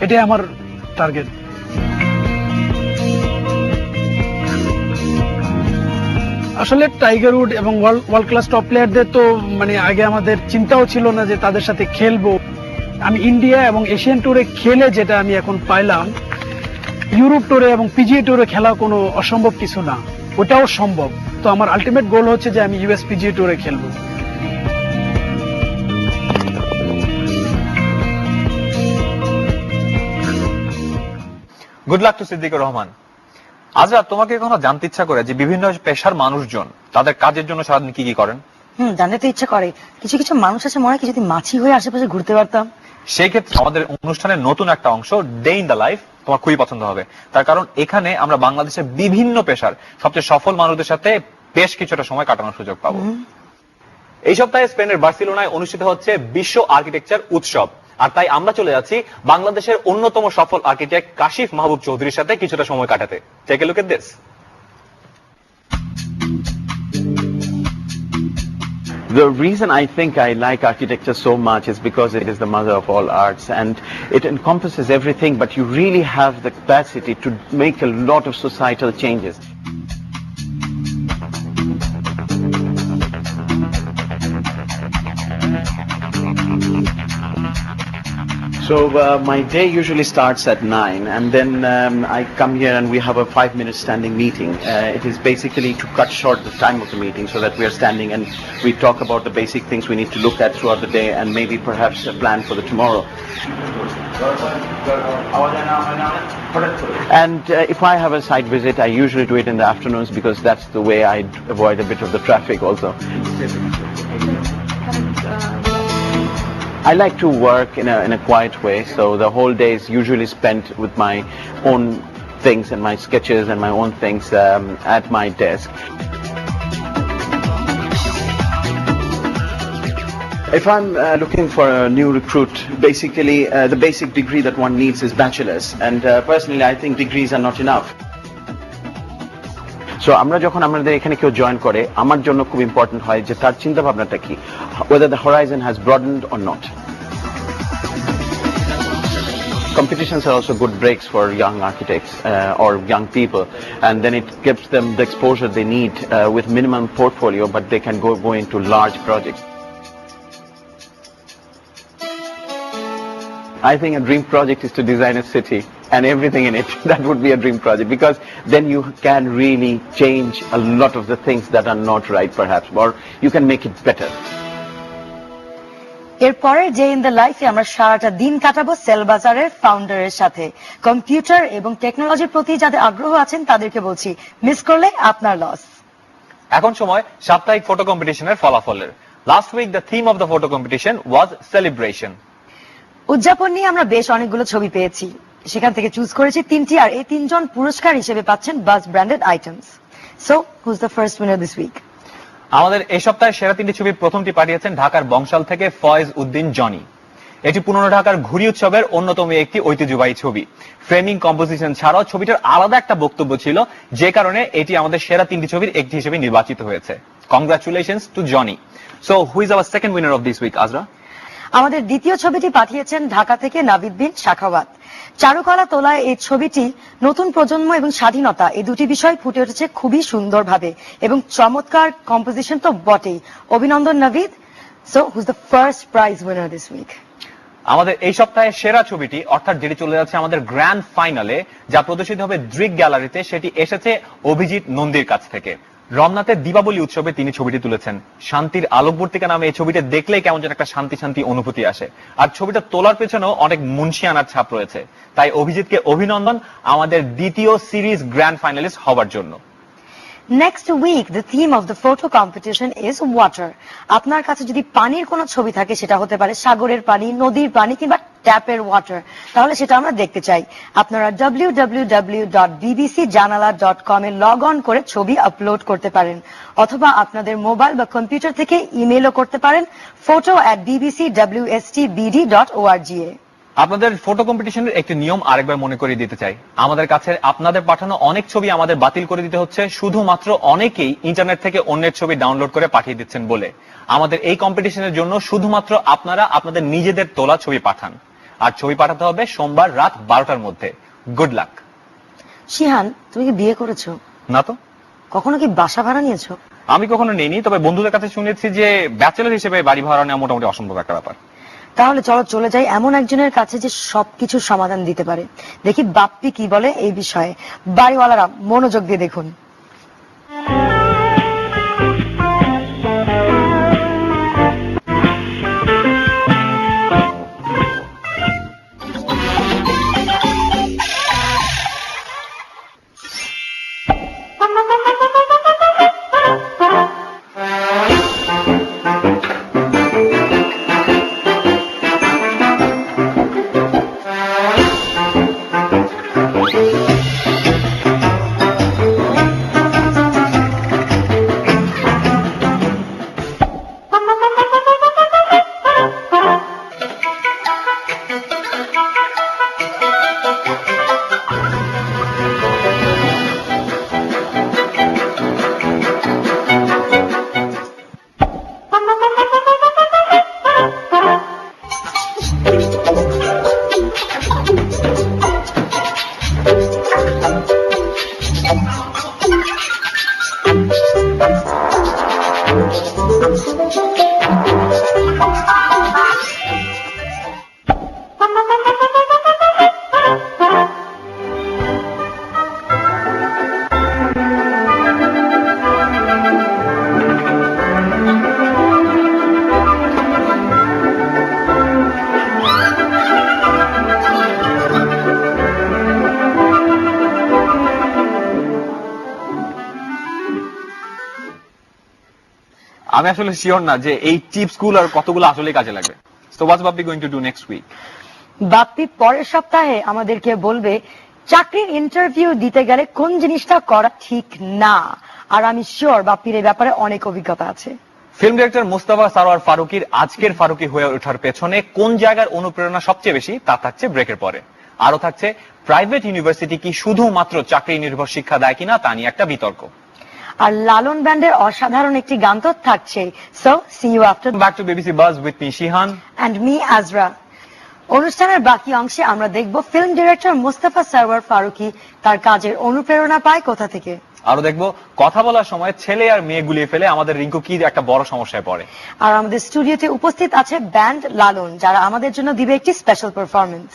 এটাই আমার টার্গেট। আসলে টাইগার উড এবং ওয়ার্ল্ড ক্লাস টপ প্লেয়ারদের তো মানে আগে আমাদের চিন্তাও ছিল না যে তাদের সাথে খেলবো। আমি ইন্ডিয়া এবং এশিয়ান ট্যুরে খেলে যেটা আমি এখন পাইলাম, ইউরোপ ট্যুরে এবং পিজিএ ট্যুরে খেলা কোনো অসম্ভব কিছু না, ওটাও সম্ভব। তো আমার আলটিমেট গোল হচ্ছে যে আমি ইউএস পিজিএ ট্যুরে খেলবো। Good luck to Siddikur Rahman. Azra, তোমাকে কখনো জানতে ইচ্ছা করে যে বিভিন্ন পেশার মানুষজন তাদের কাজের জন্য সারাদিন কি কি করেন? জানতে তো ইচ্ছা করে। কিছু কিছু মানুষ আছে মনে হয় কি যদি মাছি হয়ে আশেপাশে ঘুরতে পারতাম। সেই ক্ষেত্রে আমাদের অনুষ্ঠানের নতুন একটা অংশ ডে ইন দ্য লাইফ তোমার খুবই পছন্দ হবে, তার কারণ এখানে আমরা বাংলাদেশের বিভিন্ন পেশার সবচেয়ে সফল মানুষদের সাথে বেশ কিছুটা সময় কাটানোর সুযোগ পাবো। এই সপ্তাহে স্পেনের বার্সেলোনায় অনুষ্ঠিত হচ্ছে বিশ্ব আর্কিটেকচার উৎসব, আর তাই আমরা চলে যাচ্ছি বাংলাদেশের অন্যতম সফল আর্কিটেক্ট কাশিফ মাহবুব চৌধুরীর সাথে কিছুটা সময় কাটাতে। Take a look at this. The reason I think I like architecture so much is because it is the mother of all arts, and it encompasses everything, but you really have the capacity to make a lot of societal changes. So my day usually starts at 9, and then I come here and we have a 5-minute standing meeting. It is basically to cut short the time of the meeting so that we are standing and we talk about the basic things we need to look at throughout the day, and maybe perhaps a plan for the tomorrow. And if I have a site visit, I usually do it in the afternoons because that's the way I avoid a bit of the traffic also. I like to work in a quiet way, so the whole day is usually spent with my own things and my sketches and my own things at my desk. If I'm looking for a new recruit, basically the basic degree that one needs is bachelor's, and personally I think degrees are not enough. So আমরা যখন আমাদের এখানে কেউ join করে, আমার জন্য খুব important হয় যে তার চিন্তা ভাবনাটা কি, whether the horizon has broadened or not. Competitions are also good breaks for young architects or young people, and then it gives them the exposure they need with minimum portfolio, but they can go into large projects. I think a dream project is to design a city and everything in it. That would be a dream project, because then you can really change a lot of the things that are not right perhaps, or you can make it better. এরপরে day in the লাইফে আমরা সারাটা দিন কাটাবো sell বাজারের ফাউন্ডারের সাথে। Computer এবং টেকনোলজির প্রতি যাদের আগ্রহ আছেন তাদেরকে বলছি, মিস করলে আপনার লস। এখন সময় সাপ্তাহিক ফটো কম্পিটিশনের ফলাফলের। Last week the theme of the photo competition was celebration. উদযাপন নিয়ে আমরা বেশ অনেকগুলো ছবি পেয়েছি, সেখান থেকে চুজ করেছি 3টি, আর এই 3 জন পুরস্কার হিসেবে পাচ্ছেন বাস branded items. So who's the first winner this week? আমাদের এই সপ্তাহে সেরা 3টি ছবির প্রথমটি পাঠিয়েছেন ঢাকার বংশাল থেকে ফয়েজ উদ্দিন জনি। এটি পুরনো ঢাকার ঘুড়ি উৎসবের অন্যতম একটি ঐতিহ্যবাহী ছবি। ফ্রেমিং, কম্পোজিশন ছাড়াও ছবিটার আলাদা একটা বক্তব্য ছিল, যে কারণে এটি আমাদের সেরা 3টি ছবির একটি হিসেবে নির্বাচিত হয়েছে। Congratulations to Johnny. So who is our second winner of this week, Azra? আমাদের দ্বিতীয় ছবিটি পাঠিয়েছেন ঢাকা থেকে নাবিদ বিন শাখাওয়াত। চারুকলা তোলায় এই ছবিটি নতুন প্রজন্ম এবং স্বাধীনতা, এই দুটি বিষয় ফুটে উঠেছে খুবই সুন্দরভাবে, এবং চমৎকার কম্পোজিশন তো বটেই। অভিনন্দন Nabid. So who's the first prize winner this week? আমাদের এই সপ্তাহে সেরা ছবিটি, অর্থাৎ যেটি চলে যাচ্ছে আমাদের গ্র্যান্ড ফাইনালে, যা প্রদর্শিত হবে দৃক গ্যালারিতে, সেটি এসেছে অভিজিৎ নন্দীর কাছ থেকে। রমনাথের দীপাবলি উৎসবে তিনি ছবিটি তুলেছেন। শান্তির আলোকবর্তিকা নামে এই ছবিটা দেখলেই কেমন যেন একটা শান্তি শান্তি অনুভূতি আসে। আর ছবিটা তোলার পেছনেও অনেক মুন্সিয়ানার ছাপ রয়েছে। তাই অভিজিৎকে অভিনন্দন আমাদের দ্বিতীয় সিরিজ গ্র্যান্ড ফাইনালিস্ট হওয়ার জন্য। Next week, the theme of the photo competition is water. আপনার কাছে যদি পানির কোনো ছবি থাকে, সেটা হতে পারে সাগরের পানি, নদীর পানি কিংবা ট্যাপের ওয়াটার, তাহলে সেটা আমরা দেখতে চাই। আপনারা www.bbcjanala.com এ লগ অন করে ছবি আপলোড করতে পারেন, অথবা আপনাদের মোবাইল বা কম্পিউটার থেকে ইমেলও করতে পারেন photo@bbcwstbd.org এ। আপনাদের ফটো কম্পিটিশনের একটি নিয়ম আরেকবার মনে করিয়ে দিতে চাই। আমাদের কাছে আপনাদের পাঠানো অনেক ছবি আমাদের বাতিল করে দিতে হচ্ছে শুধুমাত্র অনেকেই ইন্টারনেট থেকে অন্যের ছবি ডাউনলোড করে পাঠিয়ে দিচ্ছেন বলে। আমাদের এই কম্পিটিশনের জন্য শুধুমাত্র আপনারা আপনাদের নিজেদের তোলা ছবি পাঠান, আর ছবি পাঠাতে হবে সোমবার রাত 12টার মধ্যে। Good luck. শিহান, তুমি কি বিয়ে করেছো? না তো। কখনো কি বাসা ভাড়া নিয়েছো? আমি কখনো নেইনি, তবে বন্ধুদের কাছে শুনেছি যে ব্যাচেলর হিসেবে বাড়ি ভাড়া নেওয়া মোটামুটি অসম্ভব একটা ব্যাপার। তাহলে চলো চলে যাই এমন একজনের কাছে যে সবকিছুর সমাধান দিতে পারে। দেখি বাপ্পি কি বলে এই বিষয়ে। বাড়িওয়ালারা মনোযোগ দিয়ে দেখুন। আমি আসলে শিওর না যে এই টিপস গুলো আর কতগুলো আসলে কাজে লাগবে। So what's Bappi going to do next week? Bappi পরের সপ্তাহে আমাদেরকে বলবে চাকরির ইন্টারভিউ দিতে গেলে কোন জিনিসটা করা ঠিক না। আর আমি শিওর বাপ্পির এই ব্যাপারে অনেক অভিজ্ঞতা আছে। ফিল্ম ডিরেক্টর মুস্তাফা সারোয়ার ফারুকীর আজকের ফারুকী হয়ে ওঠার পেছনে কোন জায়গার অনুপ্রেরণা সবচেয়ে বেশি, তা থাকছে ব্রেকের পরে। আরো থাকছে প্রাইভেট ইউনিভার্সিটি কি শুধুমাত্র চাকরি নির্ভর শিক্ষা দেয় কিনা তা নিয়ে একটা বিতর্ক। আর লালন ব্যান্ডের অসাধারণ একটি গান তো থাকছে। So see you after. Back to BBC buzz with me Shihan and me Azra. অনুষ্ঠানের বাকি অংশে আমরা দেখব ফিল্ম ডিরেক্টর মুস্তাফা সারোয়ার ফারুকী তার কাজের অনুপ্রেরণা পায় কোথা থেকে। আরো দেখবো কথা বলার সময় ছেলে আর মেয়ে গুলিয়ে ফেলে আমাদের রিঙ্কু কি একটা বড় সমস্যায় পড়ে। আর আমাদের স্টুডিওতে উপস্থিত আছে ব্যান্ড লালন, যারা আমাদের জন্য দিবে একটি special performance.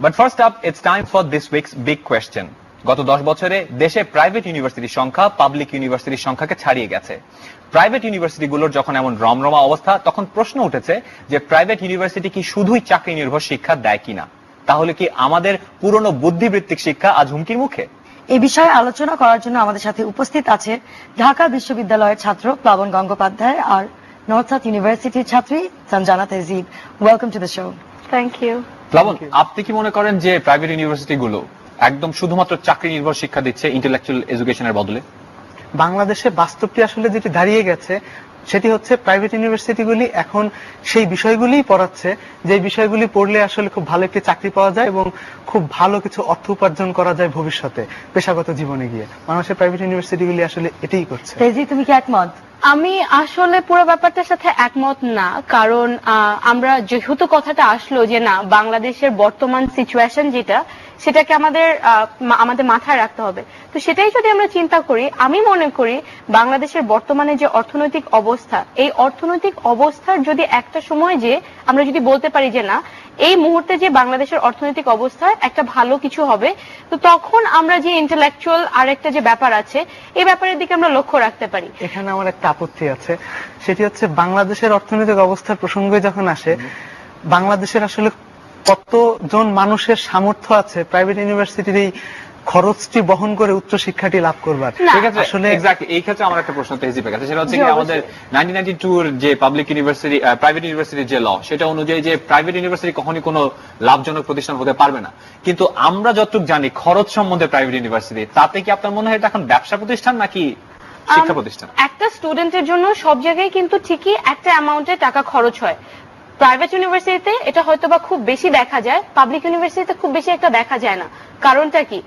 But first up, it's time for this weeks big question. গত 10 বছরে দেশে প্রাইভেট ইউনিভার্সিটির সংখ্যা পাবলিক ইউনিভার্সিটির সংখ্যাকে ছাড়িয়ে গেছে। প্রাইভেট ইউনিভার্সিটিগুলোর যখন এমন রমরমা অবস্থা, তখন প্রশ্ন উঠেছে যে প্রাইভেট ইউনিভার্সিটি কি শুধুই চাকরি নির্ভর শিক্ষা দেয় কিনা? তাহলে কি আমাদের পুরনো বুদ্ধিবৃত্তিক শিক্ষা আজ হুমকির মুখে? এই বিষয়ে আলোচনা করার জন্য আমাদের সাথে উপস্থিত আছে ঢাকা বিশ্ববিদ্যালয়ের ছাত্র প্লাবন গঙ্গোপাধ্যায় আর নর্থ সাউথ ইউনিভার্সিটির ছাত্রী Sanjana Tejib. Welcome to the show. Thank you. Plabon, আপনি কি মনে করেন যে প্রাইভেট ইউনিভার্সিটি গুলো একদম শুধুমাত্র চাকরি নির্ভর শিক্ষা দিচ্ছে ইন্টেলেকচুয়াল এডুকেশনের বদলে? বাংলাদেশে বাস্তবটি আসলে যেটি দাঁড়িয়ে গেছে সেটি হচ্ছে প্রাইভেট ইউনিভার্সিটিগুলি এখন সেই বিষয়গুলিই পড়াচ্ছে যে বিষয়গুলি পড়লে আসলে খুব ভালো একটি চাকরি পাওয়া যায় এবং খুব ভালো কিছু অর্থ উপার্জন করা যায় ভবিষ্যতে পেশাগত জীবনে গিয়ে। বাংলাদেশের প্রাইভেট ইউনিভার্সিটিগুলি আসলে এটাই করছে। তেজি, তুমি কি একমত? আমি আসলে পুরো ব্যাপারটার সাথে একমত না, কারণ আমরা যেহেতু কথাটা আসলো যে না, বাংলাদেশের বর্তমান সিচুয়েশন যেটা, সেটাকে আমাদের মাথায় রাখতে হবে। তো সেটাই যদি আমরা চিন্তা করি, আমি মনে করি বাংলাদেশের বর্তমানে যে অর্থনৈতিক অবস্থা, এই অর্থনৈতিক অবস্থার যদি একটা সময় যে আমরা যদি বলতে পারি যে না, এই মুহূর্তে যে বাংলাদেশের অর্থনৈতিক অবস্থা একটা ভালো কিছু হবে, তো তখন আমরা যে ইন্টেলেকচুয়াল আর একটা যে ব্যাপার আছে এই ব্যাপারের দিকে আমরা লক্ষ্য রাখতে পারি। এখানে আমার একটা আপত্তি আছে, সেটি হচ্ছে বাংলাদেশের অর্থনৈতিক অবস্থার প্রসঙ্গে যখন আসে, বাংলাদেশের আসলে কতজন মানুষের সামর্থ্য আছে প্রাইভেট ইউনিভার্সিটির এই খরচটি বহন করে উচ্চ শিক্ষাটি লাভ করবার। আসলে এক্স্যাক্টলি এই ক্ষেত্রে আমার একটা প্রশ্ন তেহজিবের কাছে, সেটা হচ্ছে কি আমাদের 1992 এর যে পাবলিক ইউনিভার্সিটি প্রাইভেট ইউনিভার্সিটির যে ল, সেটা অনুযায়ী যে প্রাইভেট ইউনিভার্সিটি কখনই কোনো লাভজনক প্রতিষ্ঠান হতে পারবে না, কিন্তু আমরা যতটুকু জানি খরচ সম্বন্ধে প্রাইভেট ইউনিভার্সিটি, তাতে কি আপনার মনে হয় এটা এখন ব্যবসা প্রতিষ্ঠান নাকি শিক্ষা প্রতিষ্ঠান? একটা স্টুডেন্টের জন্য সব জায়গায় কিন্তু ঠিকই একটা অ্যামাউন্টে টাকা খরচ হয়। প্রাইভেট ইউনিভার্সিটিতে এটা হয়তোবা খুব বেশি দেখা যায়, পাবলিক ইউনিভার্সিটিতে খুব বেশি একটা দেখা যায় না। কারণটা কি?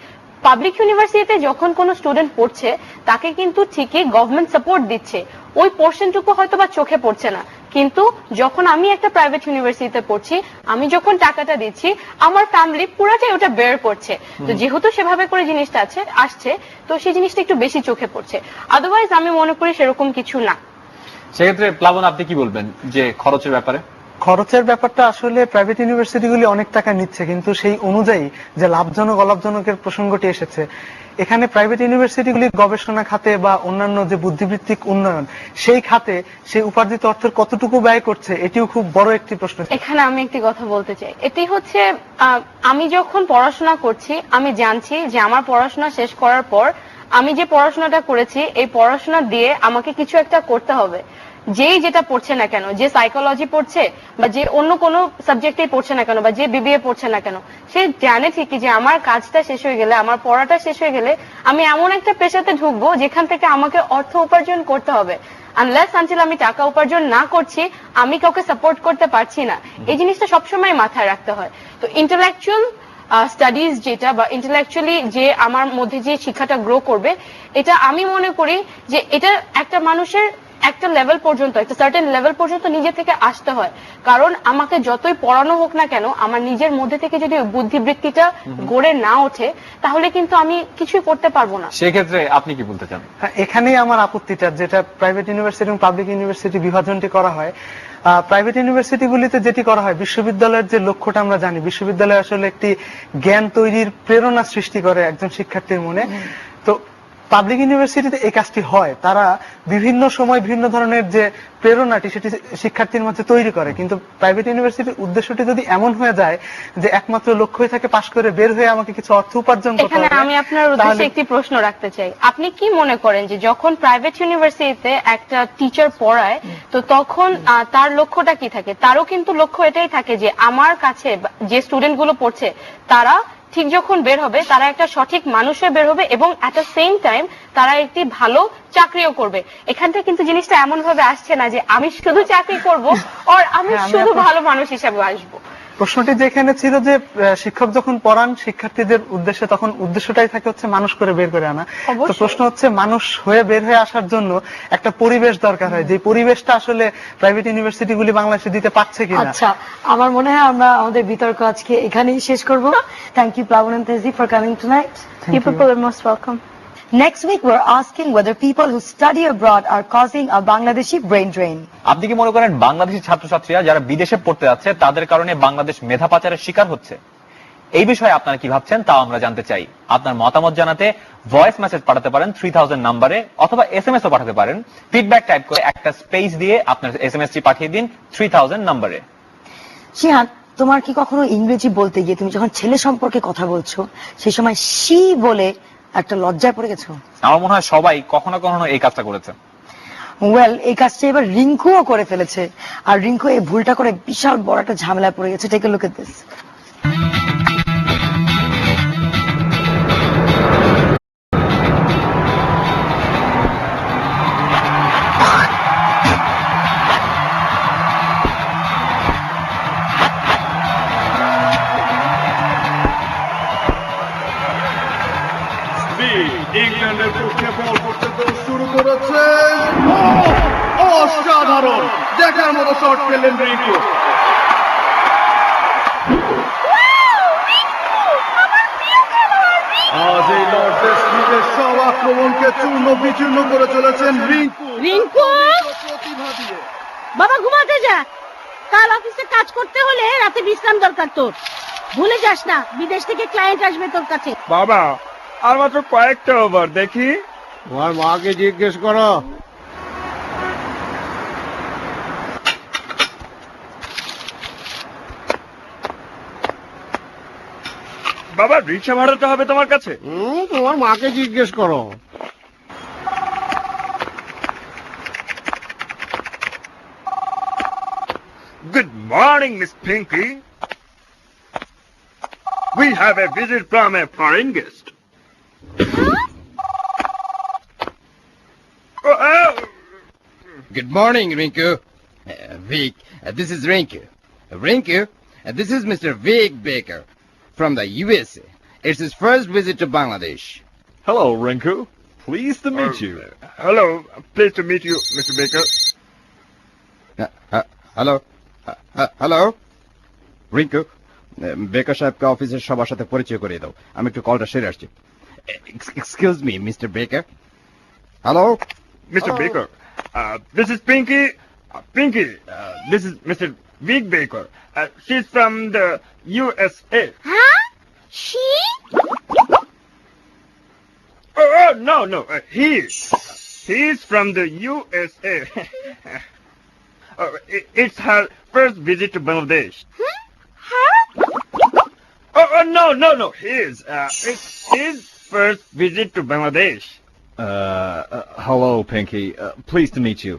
পাবলিক ইউনিভার্সিটিতে যখন কোনো স্টুডেন্ট পড়ছে তাকে কিন্তু ঠিকই গভর্নমেন্ট সাপোর্ট দিচ্ছে, ওই পোর্শনটুকু হয়তোবা চোখে পড়ছে না। কিন্তু যখন আমি একটা প্রাইভেট ইউনিভার্সিটিতে পড়ছি, আমি যখন টাকাটা দিচ্ছি, আমার ফ্যামিলি পুরাটাই ওটা বের করছে। তো যেহেতু সেভাবে করে জিনিসটা আসছে, তো সেই জিনিসটা একটু বেশি চোখে পড়ছে। আদারওয়াইজ আমি মনে করি সেরকম কিছু না। সেক্ষেত্রে প্লাবন, আপনি কি বলবেন যে খরচের ব্যাপারে? খরচের ব্যাপারটা আসলে প্রাইভেট ইউনিভার্সিটিগুলি অনেক টাকা নিচ্ছে, কিন্তু সেই অনুযায়ী যে লাভজনক অলাভজনকের প্রসঙ্গটি এসেছে, এখানে প্রাইভেট ইউনিভার্সিটিগুলি গবেষণা খাতে বা অন্যান্য যে বুদ্ধিবৃত্তিক উন্নয়ন, সেই খাতে সেই উপার্জিত অর্থের কতটুকু ব্যয় করছে, এটিও খুব বড় একটি প্রশ্ন। এখানে আমি একটি কথা বলতে চাই, এটি হচ্ছে আমি যখন পড়াশোনা করছি, আমি জানছি যে আমার পড়াশোনা শেষ করার পর আমি যে পড়াশোনাটা করেছি, এই পড়াশোনা দিয়ে আমাকে কিছু একটা করতে হবে। যেই যেটা পড়ছে না কেন, যে সাইকোলজি পড়ছে বা যে অন্য কোনো সাবজেক্টে পড়ছে না কেন, বা যে বিবিএ পড়ছে না কেন, সে জানে ঠিকই যে আমার কাজটা শেষ হয়ে গেলে, আমার পড়াটা শেষ হয়ে গেলে আমি এমন একটা পেশাতে ঢুকবো যেখান থেকে আমাকে অর্থ উপার্জন করতে হবে। আনলেস আনটিল আমি টাকা উপার্জন না করছি, আমি কাউকে সাপোর্ট করতে পারছি না। এই জিনিসটা সবসময় মাথায় রাখতে হয়। তো ইন্টেলেকচুয়াল স্টাডিজ যেটা, বা ইন্টেলেকচুয়ালি যে আমার মধ্যে যে শিক্ষাটা গ্রো করবে, এটা আমি মনে করি যে এটা একটা মানুষের একটা লেভেল পর্যন্ত, একটা সার্টেন লেভেল পর্যন্ত নিজে থেকে আসতে হয়। কারণ আমাকে যতই পড়ানো হোক না কেন, আমার নিজের মধ্যে থেকে যদি বুদ্ধিবৃত্তিটা গড়ে না ওঠে, তাহলে কিন্তু আমি কিছুই করতে পারবো না। সেক্ষেত্রে আপনি কি বলতে চান? এখানেই আমার আপত্তিটা, যেটা প্রাইভেট ইউনিভার্সিটি এবং পাবলিক ইউনিভার্সিটি বিভাজনটি করা হয়। প্রাইভেট ইউনিভার্সিটিগুলিতে যেটি করা হয়, বিশ্ববিদ্যালয়ের যে লক্ষ্যটা আমরা জানি, বিশ্ববিদ্যালয় আসলে একটি জ্ঞান তৈরির প্রেরণা সৃষ্টি করে একজন শিক্ষার্থীর মনে। তো পাবলিক ইউনিভার্সিটিতে এই কাজটি হয়, তারা বিভিন্ন সময় বিভিন্ন ধরনের যে প্রেরণাটি সেটি শিক্ষার্থীর মধ্যে তৈরি করে। কিন্তু প্রাইভেট ইউনিভার্সিটির উদ্দেশ্যটি যদি এমন হয়ে যায় যে একমাত্র লক্ষ্যই থাকে পাশ করে বের হয়ে আমাকে কিছু অর্থ উপার্জন করতে হবে, এখানে আমি আপনার উদ্দেশ্যে একটি প্রশ্ন রাখতে চাই। আপনি কি মনে করেন যে যখন প্রাইভেট ইউনিভার্সিটিতে একটা টিচার পড়ায়, তো তখন তার লক্ষ্যটা কি থাকে? তারও কিন্তু লক্ষ্য এটাই থাকে যে আমার কাছে যে স্টুডেন্ট গুলো পড়ছে, তারা ঠিক যখন বের হবে, তারা একটা সঠিক মানুষে বের হবে এবং এট দ্য সেম টাইম তারা একটি ভালো চাকরিও করবে। এখান থেকে কিন্তু জিনিসটা এমন ভাবে আসছে না যে আমি শুধু চাকরি করব আর আমি শুধু ভালো মানুষ হিসেবে আসবো। প্রশ্নটি যেখানে ছিল যে শিক্ষক যখন পড়ান শিক্ষার্থীদের উদ্দেশ্যে, তখন উদ্দেশ্যটাই থাকে হচ্ছে মানুষ করে বের করে আনা। তো প্রশ্ন হচ্ছে মানুষ হয়ে বের হয়ে আসার জন্য একটা পরিবেশ দরকার হয়, যে পরিবেশটা আসলে প্রাইভেট ইউনিভার্সিটিগুলি বাংলাদেশে দিতে পারছে কিনা। আচ্ছা, আমার মনে হয় আমরা আমাদের বিতর্ক আজকে এখানেই শেষ করব। থ্যাংক ইউ প্লাবন and Tehzeeb for coming tonight. You people are most welcome. Next week we're asking whether people who study abroad are causing a Bangladeshi brain drain. আপনি কি মনে করেন বাংলাদেশি ছাত্রছাত্রীরা যারা বিদেশে পড়তে যাচ্ছে তাদের কারণে বাংলাদেশ মেধা পাচারের শিকার হচ্ছে? এই বিষয়ে আপনারা কি ভাবছেন তাও আমরা জানতে চাই। আপনার মতামত জানাতে ভয়েস মেসেজ পাঠাতে পারেন 3000 নম্বরে, অথবা এসএমএস ও পাঠাতে পারেন। ফিডব্যাক টাইপ করে একটা স্পেস দিয়ে আপনার এসএমএসটি পাঠিয়ে দিন 3000 নম্বরে। শিহান, তোমার কি কখনো ইংরেজি বলতে গিয়ে তুমি যখন ছেলে সম্পর্কে কথা বলছো সেই সময় শি বলে একটা লজ্জায় পড়ে গেছো? আমার মনে হয় সবাই কখনো কখনো এই কাজটা করেছে। ওয়েল, এই কাজটা এবার রিঙ্কুও করে ফেলেছে, আর রিঙ্কু এই ভুলটা করে বিশাল বড় একটা ঝামেলায় পড়ে গেছে। Take a look at this. ইংল্যান্ডের পক্ষে বল করতে শুরু করেছেন। অসাধারণ, দেখার মতো শট পেলেন রিঙ্কু। আজ এই লর্ডস লিগের সব আক্রমণকে চূর্ণ বিচূর্ণ করে চলেছেন রিঙ্কু। রিঙ্কু, প্রতিভা দিয়ে। বাবা ঘুমাতে যা। কাল অফিসে কাজ করতে হলে রাতে বিশ্রাম দরকার তোর। ভুলে যাস না, বিদেশ থেকে ক্লায়েন্ট আসবে তোর কাছে। বাবা আর মাত্র কয়েকটা ওভার, দেখি তোমার মাকে জিজ্ঞেস করো। বাবা রিক্সা ভাড়াতে হবে তোমার কাছে? তোমার মাকে জিজ্ঞেস করো। Good morning, Miss Pinky. We have a visit from a foreign guest. Good morning, Rinku. Vic, this is Rinku. Rinku, this is Mr. Vic Baker from the USA. It's his first visit to Bangladesh. Hello, Rinku. Pleased to meet you. Hello, pleased to meet you, Mr. Baker. Hello? Hello? Rinku, বেকার সাহেবকে অফিসের সবার সাথে পরিচয় করিয়ে দাও, আমি একটু কলটা সেরে আসছি। এক্সকিউজ মি, মিস্টার বেকার। Hello, Mr. Baker, this is Pinky. Pinky, this is Mr. Vic Baker. She's from the USA. Huh? She? Oh, no, he's from the USA. It's her first visit to Bangladesh. Her? Oh, no, it's his first visit to Bangladesh. Hello, Pinky. Pleased to meet you.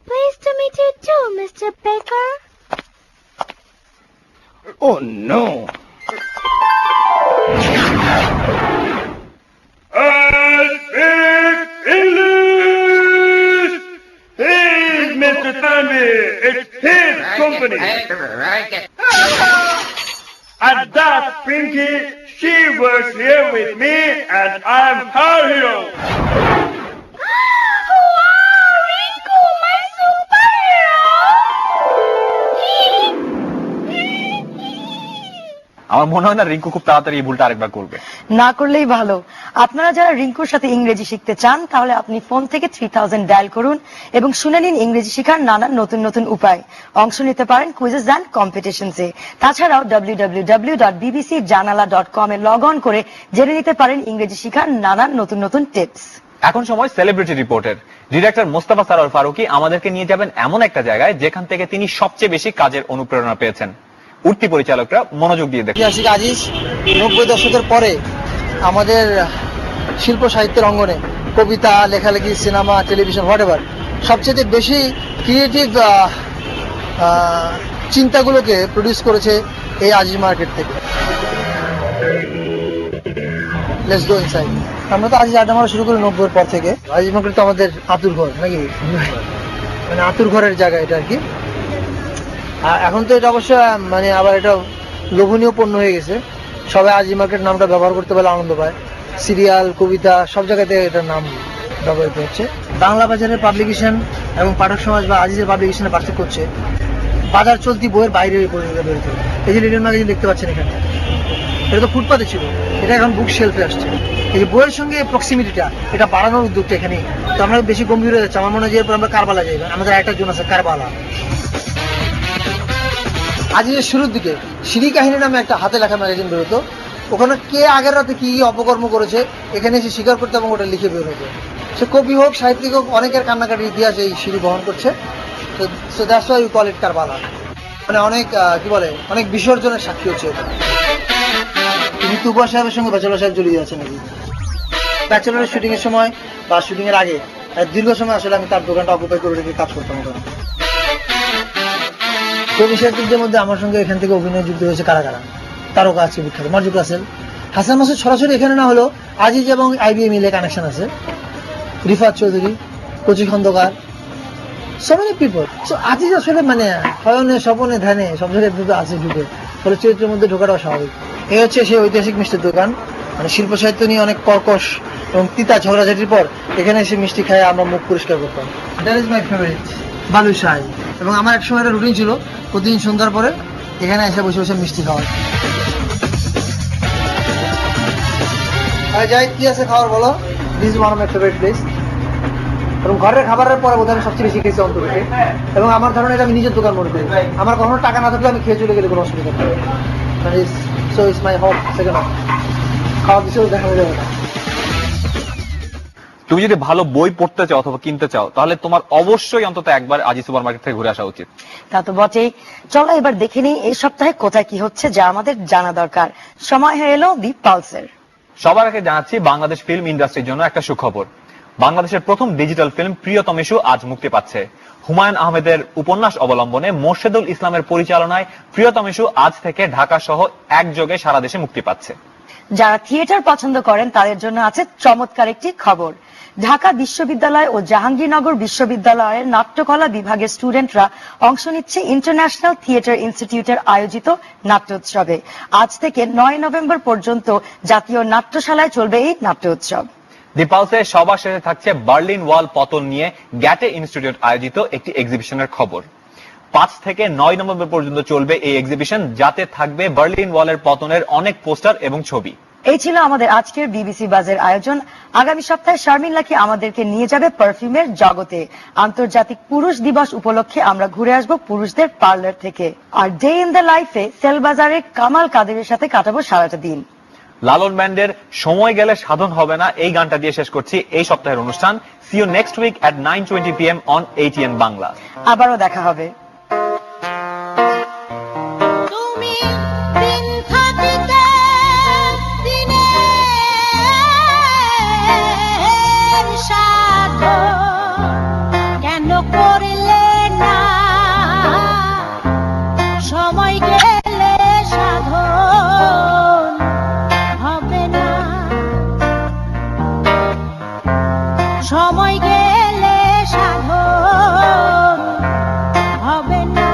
Pleased to meet you too, Mr. Baker. oh no! I speak English! He's Mr. Tanvi. It's his company. And that's Pinky. She works here with me, and I'm her hero. Wow, Rinku, my superhero! আমার মনে হয় না রিঙ্কু খুব তাড়াতাড়ি এই ভুলটা আরেকবার করবে। না করলেই ভালো। আপনারা যারা রিঙ্কুর সাথে ইংরেজি শিখতে চান তাহলে আপনি ফোন থেকে 3000 ডায়াল করুন এবং শুনে নিন ইংরেজি শেখার নানান নতুন নতুন উপায়। অংশ নিতে পারেন কুইজেস এন্ড কম্পিটিশনসে। তাছাড়াও www.bbcjanala.com এ লগ অন করে জেনে নিতে পারেন ইংরেজি শেখার নানান নতুন নতুন টিপস। এখন সময় সেলিব্রিটি রিপোর্টের। ডিরেক্টর মোস্তফা সারোয়ার ফারুকী আমাদেরকে নিয়ে যাবেন এমন একটা জায়গায় যেখান থেকে তিনি সবচেয়ে বেশি কাজের অনুপ্রেরণা পেয়েছেন। উঠতি পরিচালকরা মনোযোগ দিয়ে দেখেন। ঐতিহাসিক আজিজ 90 দশকের পরে আমাদের শিল্প সাহিত্যের অঙ্গনে কবিতা, লেখালেখি, সিনেমা, টেলিভিশন, হোয়াটএভার সবচেয়ে বেশি ক্রিয়েটিভ চিন্তাগুলোকে প্রডিউস করেছে এই আজিজ মার্কেট থেকে। Let's go inside. আমরা তো আজিজ আড্ডা মারা শুরু করি 90-এর পর থেকে। আজিজ মার্কেট তো আমাদের আতুর ঘর নাকি, মানে আতুর ঘরের জায়গা এটা আর কি। এখন তো এটা অবশ্য মানে আবার এটা লোভনীয় পণ্য হয়ে গেছে। সবাই আজিজ মার্কেট নামটা ব্যবহার করতে পারলে আনন্দ পায়। সিরিয়াল, কবিতা সব জায়গাতে এটার নাম ব্যবহৃত হচ্ছে। বাংলা বাজারের পাবলিকেশন এবং পাঠক সমাজ বা আজিজের পাবলিকেশনে পার্থক্য হচ্ছে বাজার চলতি বইয়ের বাইরে বেরোতে। এই যে লিডন ম্যাগাজিন দেখতে পাচ্ছেন এখানে, এটা তো ফুটপাতে ছিল, এটা এখন বুক শেলফে আসছে। এই যে বইয়ের সঙ্গে প্রক্সিমিটিটা এটা বাড়ানোর উদ্যোগটা এখানেই। তো আমরা বেশি গম্ভীর হয়ে যাচ্ছি। আমার মনে হয় যে আমরা কারবালা যাই, আমাদের একটা জোন আছে কারবালা। আজিজের শুরুর দিকে সিঁড়ি কাহিনী নামে একটা হাতে লেখা ম্যাগাজিন বেরোতো। ওখানে কে আগের রাতে কি অপকর্ম করেছে এখানে এসে স্বীকার করতে এবং ওটা লিখে বের হতো। সে কবি হোক, সাহিত্যিক হোক, অনেকের কান্নাকাটির ইতিহাস এই সিঁড়ি বহন করছে। So that's why we call it Karbala. মানে অনেক কি বলে, অনেক বিসর্জনের সাক্ষী হচ্ছে এটা। তিনি তুবা সাহেবের সঙ্গে ব্যাচেলর সাহেব জড়িয়ে আছেন নাকি। ব্যাচেলরের শুটিং এর সময় বা শুটিং এর আগে দীর্ঘ সময় আসলে আমি তার দোকানটা অকুপাই করে রেখে কাজ করতাম ওখানে। কবি সাহিত্যিকদের মধ্যে আমার সঙ্গে এখান থেকে অভিনয় যুক্ত হয়েছে কারা কারা, তারকা আছে বিখ্যাত মরজুক রাসেল, হাসান মাসুদ সরাসরি এখানে না হলেও আজিজ এবং আইবিএ মিলে কানেকশন আছে, Rifat Chowdhury, Kochi Khandakar, so many people. So Aziz আসলে মানে হয়নে স্বপনে ধ্যানে সব জায়গায় দুটো আছে ঢুকে, ফলে চরিত্রের মধ্যে ঢোকাটাও স্বাভাবিক। এই হচ্ছে সেই ঐতিহাসিক মিষ্টির দোকান। মানে শিল্প সাহিত্য নিয়ে অনেক কর্কশ এবং তিতা ঝগড়াঝাটির পর এখানে এসে মিষ্টি খায় আমরা মুখ পরিষ্কার করতাম। That is my favourite balushahi. এবং আমার এক সময় একটা রুটিন ছিল প্রতিদিন সন্ধ্যার পরে এখানে এসে বসে বসে মিষ্টি খাওয়া। যাই কি আছে খাওয়ার বলো? This is one of my favourite place. এবং ঘরের খাবারের পরে বোধহয় আমি সবচেয়ে বেশি খেয়েছি অন্তর্ভুক্তি, এবং আমার ধারণা এটা আমি নিজের দোকান মনে করি। আমার কখনো টাকা না থাকলে আমি খেয়ে চলে গেলে কোনো অসুবিধা নেই, মানে so it's my home second home. খাওয়ার বিষয়ে দেখা যাবে না। তুমি যদি ভালো বই পড়তে চাও অথবা কিনতে চাও তাহলে তোমার অবশ্যই অন্তত একবার আজি সুপার মার্কেট থেকে ঘুরে আসা উচিত। তা তো বটেই। চলো এবার দেখে নিই এই সপ্তাহে কোথায় কি হচ্ছে যা আমাদের জানা দরকার। সময় হয়ে এলো দি পালসের। সবার আগে জানাচ্ছি বাংলাদেশ ফিল্ম ইন্ডাস্ট্রির জন্য একটা সুখবর। বাংলাদেশের প্রথম ডিজিটাল ফিল্ম প্রিয়তমেশু আজ মুক্তি পাচ্ছে। হুমায়ুন আহমেদের উপন্যাস অবলম্বনে মোর্শেদুল ইসলামের পরিচালনায় প্রিয়তমেশু আজ থেকে ঢাকা সহ একযোগে সারা দেশে মুক্তি পাচ্ছে। যারা থিয়েটার পছন্দ করেন তাদের জন্য আছে চমৎকার একটি খবর। ঢাকা বিশ্ববিদ্যালয় ও জাহাঙ্গীরনগর বিশ্ববিদ্যালয়ের নাট্যকলা বিভাগের স্টুডেন্টরা অংশ নিচ্ছে ইন্টারন্যাশনাল থিয়েটার ইনস্টিটিউটের আয়োজিত নাট্যোৎসবে। আজ থেকে 9 নভেম্বর পর্যন্ত জাতীয় নাট্যশালায় চলবে এই নাট্যোৎসব। দি পালসে সবার শেষে থাকছে বার্লিন ওয়াল পতন নিয়ে গ্যাটে ইনস্টিটিউট আয়োজিত একটি এক্সিবিশনের খবর। 5 থেকে 9 নভেম্বর পর্যন্ত চলবে এই এক্সিবিশন, যাতে থাকবে বার্লিন ওয়ালের পতনের অনেক পোস্টার এবং ছবি। এই ছিল আমাদের আজকের বিবিসি বাজের আয়োজন। আগামী সপ্তাহে শারমিন লাকি আমাদেরকে নিয়ে যাবে পারফিউমের জগতে। আন্তর্জাতিক পুরুষ দিবস উপলক্ষে আমরা ঘুরে আসব পুরুষদের পার্লার থেকে। আর ডে ইন দ্য লাইফে সেলবাজারের কামাল কাদেরের সাথে কাটাবো সারাটা দিন। লালন ব্যান্ডের সময় গেলে সাধন হবে না এই গানটা দিয়ে শেষ করছি এই সপ্তাহের অনুষ্ঠান। See you next week at 9:20 PM on ATN Bangla. আবারও দেখা হবে। কেন করলে না সময় গেলে সাধন হবে না, সময় গেলে সাধন হবে না।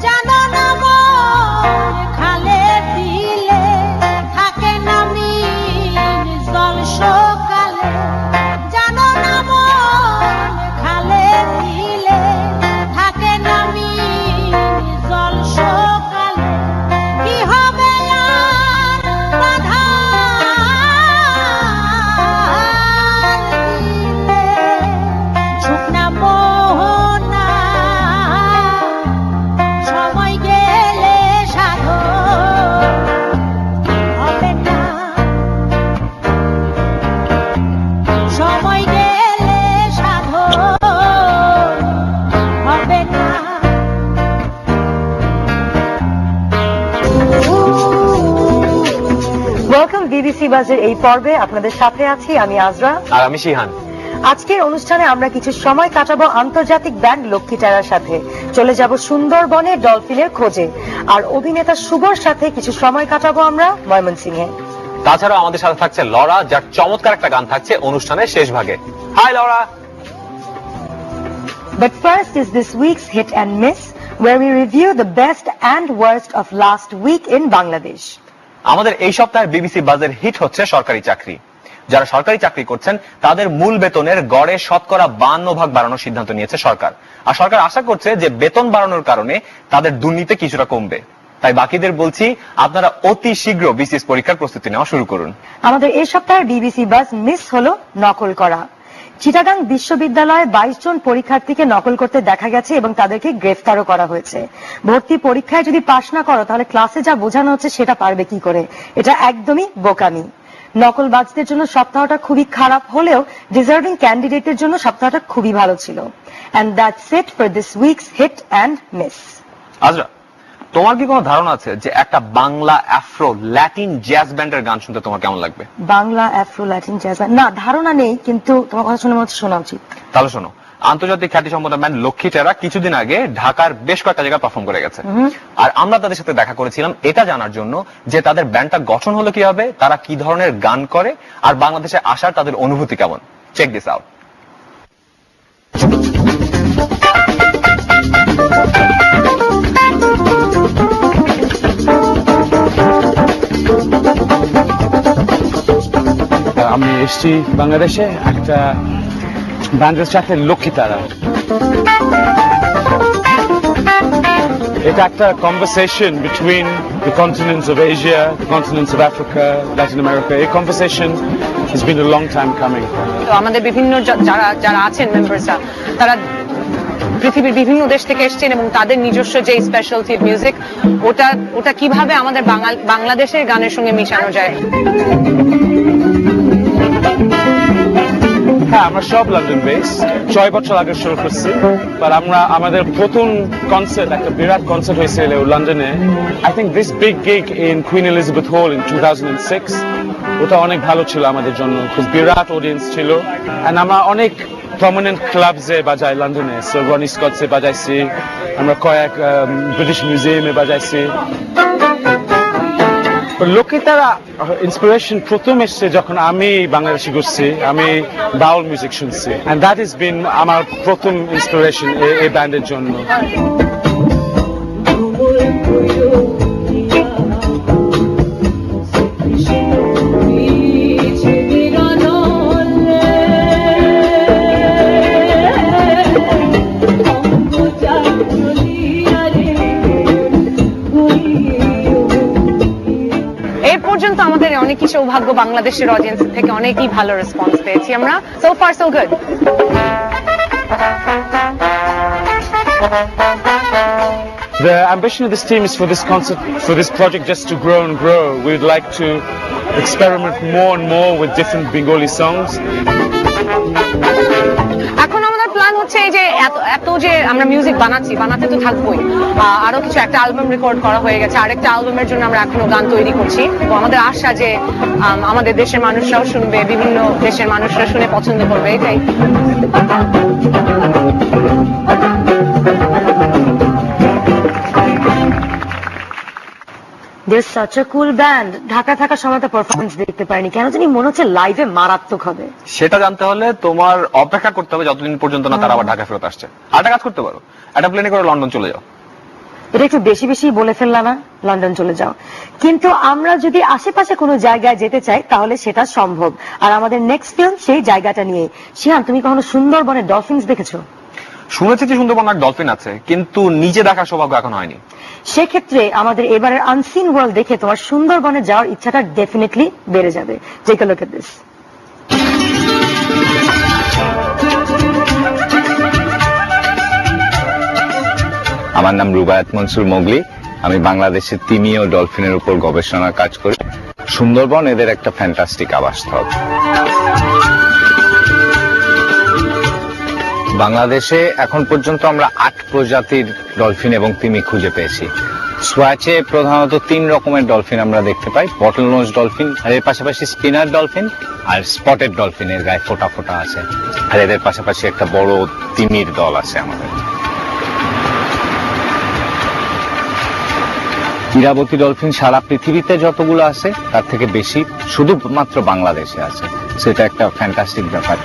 জানো না মন খালে বিলে থাকে না মিন জল সকালে, জানো না মন খালে বিলে থাকে না মিন জল সকালে। কি হবে আর বাধার দিলে শুকনা মোহনা, সময় গেলে সাধন হবে না, সময় গেলে সাধন হবে না। ওয়েলকাম বিবিসি বাজের এই পর্বে আপনাদের সাথে আছি আমি আজরা আর আমি শিহান। আজকের অনুষ্ঠানে আমরা কিছু সময় কাটাবো আন্তর্জাতিক ব্যান্ড লক্ষ্মীটারার সাথে। চলে যাব সুন্দরবনে ডলফিনের খোঁজে। আর অভিনেতা শুভর সাথে কিছু সময় কাটাবো আমরা ময়মনসিংহে। তাছাড়াও আমাদের সাথে থাকছে লরা, যার চমৎকার একটা গান থাকছে অনুষ্ঠানের শেষ ভাগে। Hi Laura. But first is this week's hit and miss, where we review the best and worst of last week in Bangladesh. আমাদের এই সপ্তাহের বিবিসি বাজের হিট হচ্ছে সরকারি চাকরি। যারা সরকারি চাকরি করছেন তাদের মূল বেতনের গড়ে 52% বাড়ানোর সিদ্ধান্ত নিয়েছে সরকার। আর সরকার আশা করছে যে বেতন বাড়ানোর কারণে তাদের দুর্নীতি কিছুটা কমবে। তাই বাকিদের বলছি, আপনারা অতি শীঘ্র বিসিএস পরীক্ষার প্রস্তুতি নেওয়া শুরু করুন। আমাদের এই সপ্তাহের বিবিসি বাজ মিস হলো নকল করা। চিটাগাং বিশ্ববিদ্যালয়ে 22 জন পরীক্ষার্থীকে নকল করতে দেখা গেছে এবং তাদেরকে গ্রেফতারও করা হয়েছে। ভর্তি পরীক্ষায় যদি পাশ না করো তাহলে ক্লাসে যা বোঝানো হচ্ছে সেটা পারবে কি করে? এটা একদমই বোকামি। নকলবাজদের জন্য সপ্তাহটা খুবই খারাপ হলেও ডিজার্ভিং ক্যান্ডিডেটের জন্য সপ্তাহটা খুবই ভালো ছিল। And that's it for this week's hit and miss. Azra, তোমার কি কোনো ধারণা আছে যে একটা বাংলা আফ্রো ল্যাটিন জ্যাজ ব্যান্ডের গান শুনতে তোমার কেমন লাগবে? বাংলা আফ্রো ল্যাটিন জ্যাজ না, ধারণা নেই, কিন্তু তোমার কথা শুনে মনে হচ্ছে শোনা উচিত। তাহলে শোনো, আন্তর্জাতিক খ্যাতিসম্পন্ন ব্যান্ড লক্ষ্মীটেরা কিছুদিন আগে ঢাকার বেশ কয়েকটা জায়গায় পারফর্ম করে গেছে। আর আমরা তাদের সাথে দেখা করেছিলাম এটা জানার জন্য যে তাদের ব্যান্ডটা গঠন হলো কিভাবে, তারা কি ধরনের গান করে, আর বাংলাদেশে আসার তাদের অনুভূতি কেমন। Check this out. আমি এসেছি বাংলাদেশে একটা ব্যান্ডের সাথে লক্ষ্মীতারা। এটা একটা conversation between the continents of Asia, the continents of Africa, Latin America. এই conversation has been a long time coming. তো আমাদের বিভিন্ন যারা আছেন মেম্বারসরা, তারা পৃথিবীর বিভিন্ন দেশ থেকে এসেছেন এবং তাদের নিজস্ব যে স্পেশালিটি মিউজিক, ওটা কিভাবে আমাদের বাংলাদেশের গানের সঙ্গে মিশানো যায়। হ্যাঁ, আমরা সব লন্ডন বেস, 6 বছর আগে শুরু করছি। বাট আমাদের প্রথম কনসার্ট, একটা বিরাট কনসার্ট হয়েছিল লন্ডনে। I think this big gig in queen Elizabeth হল ইন 2006, ওটা অনেক ভালো ছিল আমাদের জন্য, খুব বিরাট অডিয়েন্স ছিল। এন্ড আমরা অনেক প্রমিনেন্ট ক্লাবসে বাজাই লন্ডনে, সো রনি স্কটসে বাজাইছি, আমরা কয়েক ব্রিটিশ মিউজিয়ামে বাজাইছি। লোকে তারা ইন্সপিরেশন প্রথম এসছে যখন আমি বাংলাদেশে ঘুরছি, আমি বাউল মিউজিক শুনছি, এন্ড দ্যাট ইজ বিন আমার প্রথম ইন্সপিরেশন এই ব্যান্ডের জন্য। আমাদের অনেক কিছু সৌভাগ্য, বাংলাদেশের অডিয়েন্স থেকে অনেকই ভালো রেসপন্স পেয়েছি আমরা। So far so good. The ambition of this team is for this concert, for this project just to grow and grow. We would like to experiment more and more with different Bengali songs. এখন আমাদের plan হচ্ছে এই যে এত যে আমরা music বানাতে তো থাকবোই, আরো কিছু একটা অ্যালবাম রেকর্ড করা হয়ে গেছে, আরেকটা অ্যালবামের জন্য আমরা এখনো গান তৈরি করছি। তো আমাদের আশা যে আমাদের দেশের মানুষরাও শুনবে, বিভিন্ন দেশের মানুষরা শুনে পছন্দ করবে, এটাই। They're such a cool band. Dhaka থাকার সময় তো পারফরমেন্স দেখতে পারিনি, কেন জানি মনে হচ্ছে লাইভে মারাত্মক হবে। সেটা জানতে হলে তোমার অপেক্ষা করতে হবে যতদিন পর্যন্ত না তারা আবার ঢাকা ফেরত আসছে। আরেকটা কাজ করতে পারো, একটা প্লেনে করে লন্ডন চলে যাও। এটা একটু বেশি বেশি বলে ফেললা না, লন্ডন চলে যাও। কিন্তু আমরা যদি আশেপাশে কোনো জায়গায় যেতে চাই তাহলে সেটা সম্ভব, আর আমাদের নেক্সট ফিল্ম সেই জায়গাটা নিয়ে। শিহান, তুমি কখনো সুন্দরবনে ডলফিনস দেখেছো? শুনেছি যে সুন্দরবনে ডলফিন আছে, কিন্তু নিজে দেখার সৌভাগ্য এখন হয়নি। সেক্ষেত্রে আমাদের এবারের আনসিন ওয়ার্ল্ড দেখে তোমার সুন্দরবনে যাওয়ার ইচ্ছাটা ডেফিনেটলি বেড়ে যাবে। Take a look at this. আমার নাম রুবায়াত মনসুর মোগলি, আমি বাংলাদেশের তিমি ও ডলফিনের উপর গবেষণার কাজ করি। সুন্দরবন এদের একটা ফ্যান্টাস্টিক আবাসস্থল। বাংলাদেশে এখন পর্যন্ত আমরা 8 প্রজাতির ডলফিন এবং তিমি খুঁজে পেয়েছি। সোয়াচে প্রধানত 3 রকমের ডলফিন আমরা দেখতে পাই, বটল নোজ ডলফিন, আর এর পাশাপাশি স্পিনার ডলফিন আর স্পটেড ডলফিনের গায়ে ফোটা ফোটা আছে, আর এদের পাশাপাশি একটা বড় তিমির দল আছে আমাদের। ইরাবতী ডলফিন সারা পৃথিবীতে যতগুলো আছে তার থেকে বেশি শুধুমাত্র বাংলাদেশে আছে, সেটা একটা ফ্যান্টাস্টিক ব্যাপার।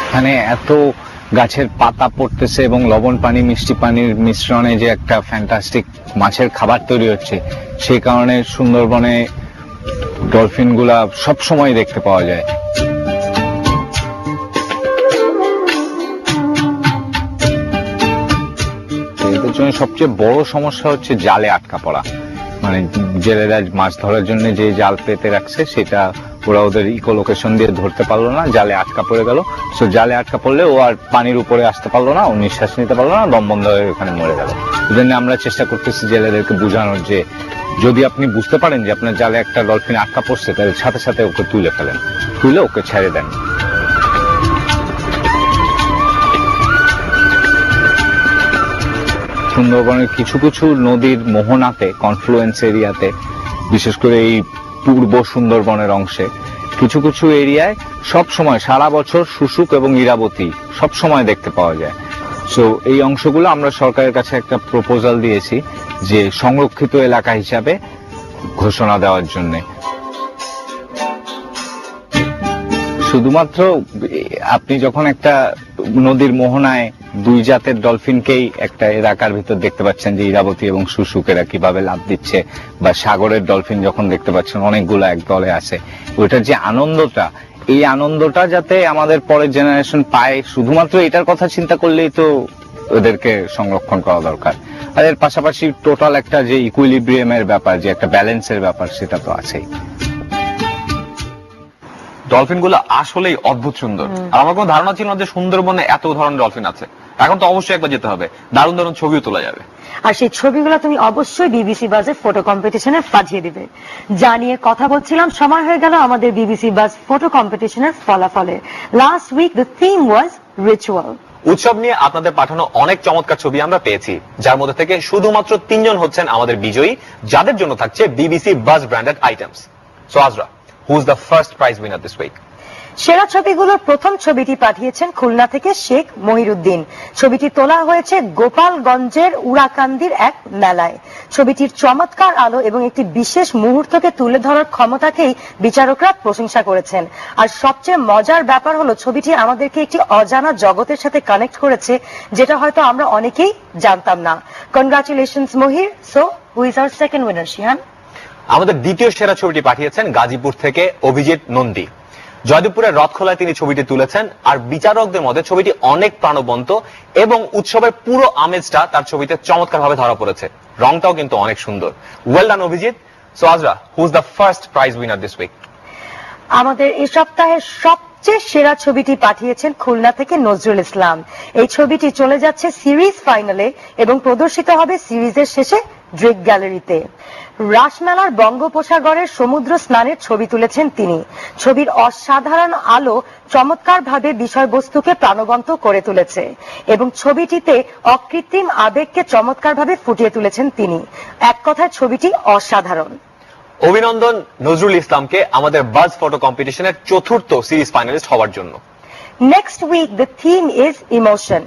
এখানে এত গাছের পাতা পড়তেছে এবং লবণ পানি মিষ্টি পানির মিশ্রণে যে একটা ফ্যান্টাস্টিক মাছের খাবার তৈরি হচ্ছে, সেই কারণে সুন্দরবনে ডলফিন গুলা সবসময় দেখতে পাওয়া যায়। এদের জন্য সবচেয়ে বড় সমস্যা হচ্ছে জালে আটকা পড়া, মানে জেলেরা মাছ ধরার জন্য যে জাল পেতে রাখছে সেটা ওরা ওদের ইকো লোকেশন দিয়ে ধরতে পারলো না, জালে আটকা পড়ে গেল। সো জালে আটকা পড়লে ও আর পানির উপরে আসতে পারলো না, ও নিঃশ্বাস নিতে পারলো না, দম বন্ধ হয়ে ওখানে মরে গেল। এই জন্য আমরা চেষ্টা করতেছি জেলেদেরকে বোঝানোর যে যদি আপনি বুঝতে পারেন যে আপনার জালে একটা ডলফিন আটকা পড়ছে, তাহলে সাথে সাথে ওকে তুলে ফেলেন, তুলে ওকে ছেড়ে দেন। সুন্দরবনের কিছু কিছু নদীর মোহনাতে, কনফ্লুয়েন্স এরিয়াতে, বিশেষ করে এই পূর্ব সুন্দরবনের অংশে কিছু কিছু এরিয়ায় সব সময় সারা বছর শুশুক এবং ইরাবতী সব সময় দেখতে পাওয়া যায়। সো এই অংশগুলো আমরা সরকারের কাছে একটা প্রপোজাল দিয়েছি যে সংরক্ষিত এলাকা হিসাবে ঘোষণা দেওয়ার জন্য। শুধুমাত্র আপনি যখন একটা নদীর মোহনায় 2 জাতের ডলফিনকেই একটা এলাকার ভিতর দেখতে পাচ্ছেন যে ইরাবতী এবং শুশুকেরা কিভাবে লাফ দিচ্ছে, বা সাগরের ডলফিন যখন দেখতে পাচ্ছেন অনেকগুলো এক দলে আছে, ওইটার যে আনন্দটা, এই আনন্দটা যাতে আমাদের পরের জেনারেশন পায়, শুধুমাত্র এটার কথা চিন্তা করলেই তো ওদেরকে সংরক্ষণ করা দরকার। আর এর পাশাপাশি টোটাল একটা যে ইকুইলিব্রিয়ামের ব্যাপার, যে একটা ব্যালেন্সের ব্যাপার, সেটা তো আছেই। ডলফিন গুলো আসলেই অদ্ভুত সুন্দর। আর আমার কোনো ধারণা ছিল না যে সুন্দরবনে এত ধরনের ডলফিন আছে। এখন তো অবশ্যই একবার যেতে হবে, দারুণ দারুণ ছবিও তোলা যাবে। আর সেই ছবিগুলো তুমি অবশ্যই বিবিসি বাজের ফটো কম্পিটিশনে পাঠিয়ে দিবে। যা নিয়ে কথা বলছিলাম, সময় হয়ে গেল আমাদের বিবিসি বাজ ফটো কম্পিটিশনের ফলাফলে। Last week the theme was ritual. উৎসব নিয়ে আপনাদের পাঠানো অনেক চমৎকার ছবি আমরা পেয়েছি, যার মধ্যে থেকে শুধুমাত্র 3 জন হচ্ছেন আমাদের বিজয়ী, যাদের জন্য থাকছে BBC buzz branded items. So Azra, who is the first prize winner this week? সেরা ছবিগুলোর প্রথম ছবিটি পাঠিয়েছেন খুলনা থেকে শেখ মহিরুদ্দিন। ছবিটি তোলা হয়েছে গোপালগঞ্জের উড়াকান্দির এক মেলায়। ছবিটির চমৎকার আলো এবং একটি বিশেষ মুহূর্তকে তুলে ধরার ক্ষমতাকেই বিচারকরা প্রশংসা করেছেন। আর সবচেয়ে মজার ব্যাপার হলো ছবিটি আমাদেরকে একটি অজানা জগতের সাথে কানেক্ট করেছে, যেটা হয়তো আমরা অনেকেই জানতাম না। Congratulations Mahir. So who is our second winner? Shihan. আমাদের দ্বিতীয় সেরা ছবিটি পাঠিয়েছেন গাজীপুর থেকে অভিজিৎ নন্দী। জয়দেবপুরের রথখোলায় তিনি ছবিটি তুলেছেন। আর বিচারকদের মধ্যে ছবিটি অনেক প্রাণবন্ত এবং উৎসবের পুরো আমেজটা তার ছবিতে চমৎকার ভাবে ধরা পড়েছে। রংটাও কিন্তু অনেক সুন্দর। Well done Abhijit. So Azra, who is the first prize winner this week? আমাদের এই সপ্তাহের সবচেয়ে সেরা ছবিটি পাঠিয়েছেন খুলনা থেকে নজরুল ইসলাম। এই ছবিটি চলে যাচ্ছে সিরিজ ফাইনালে এবং প্রদর্শিত হবে সিরিজের শেষে ড্রেক গ্যালারিতে। রাসমেলার বঙ্গোপসাগরের সমুদ্র স্নানের ছবি তুলেছেন তিনি। ছবির অসাধারণ আলো চমৎকারভাবে বিষয়বস্তুকে প্রাণবন্ত করে তুলেছে এবং ছবিটিতে অকৃত্রিম আবেগকে চমৎকারভাবে ফুটিয়ে তুলেছেন তিনি। এক কথায় ছবিটি অসাধারণ। অভিনন্দন নজরুল ইসলামকে আমাদের বাজ ফটো কম্পিটিশনের 4র্থ সিরিজ ফাইনালিস্ট হওয়ার জন্য। Next week the theme is emotion,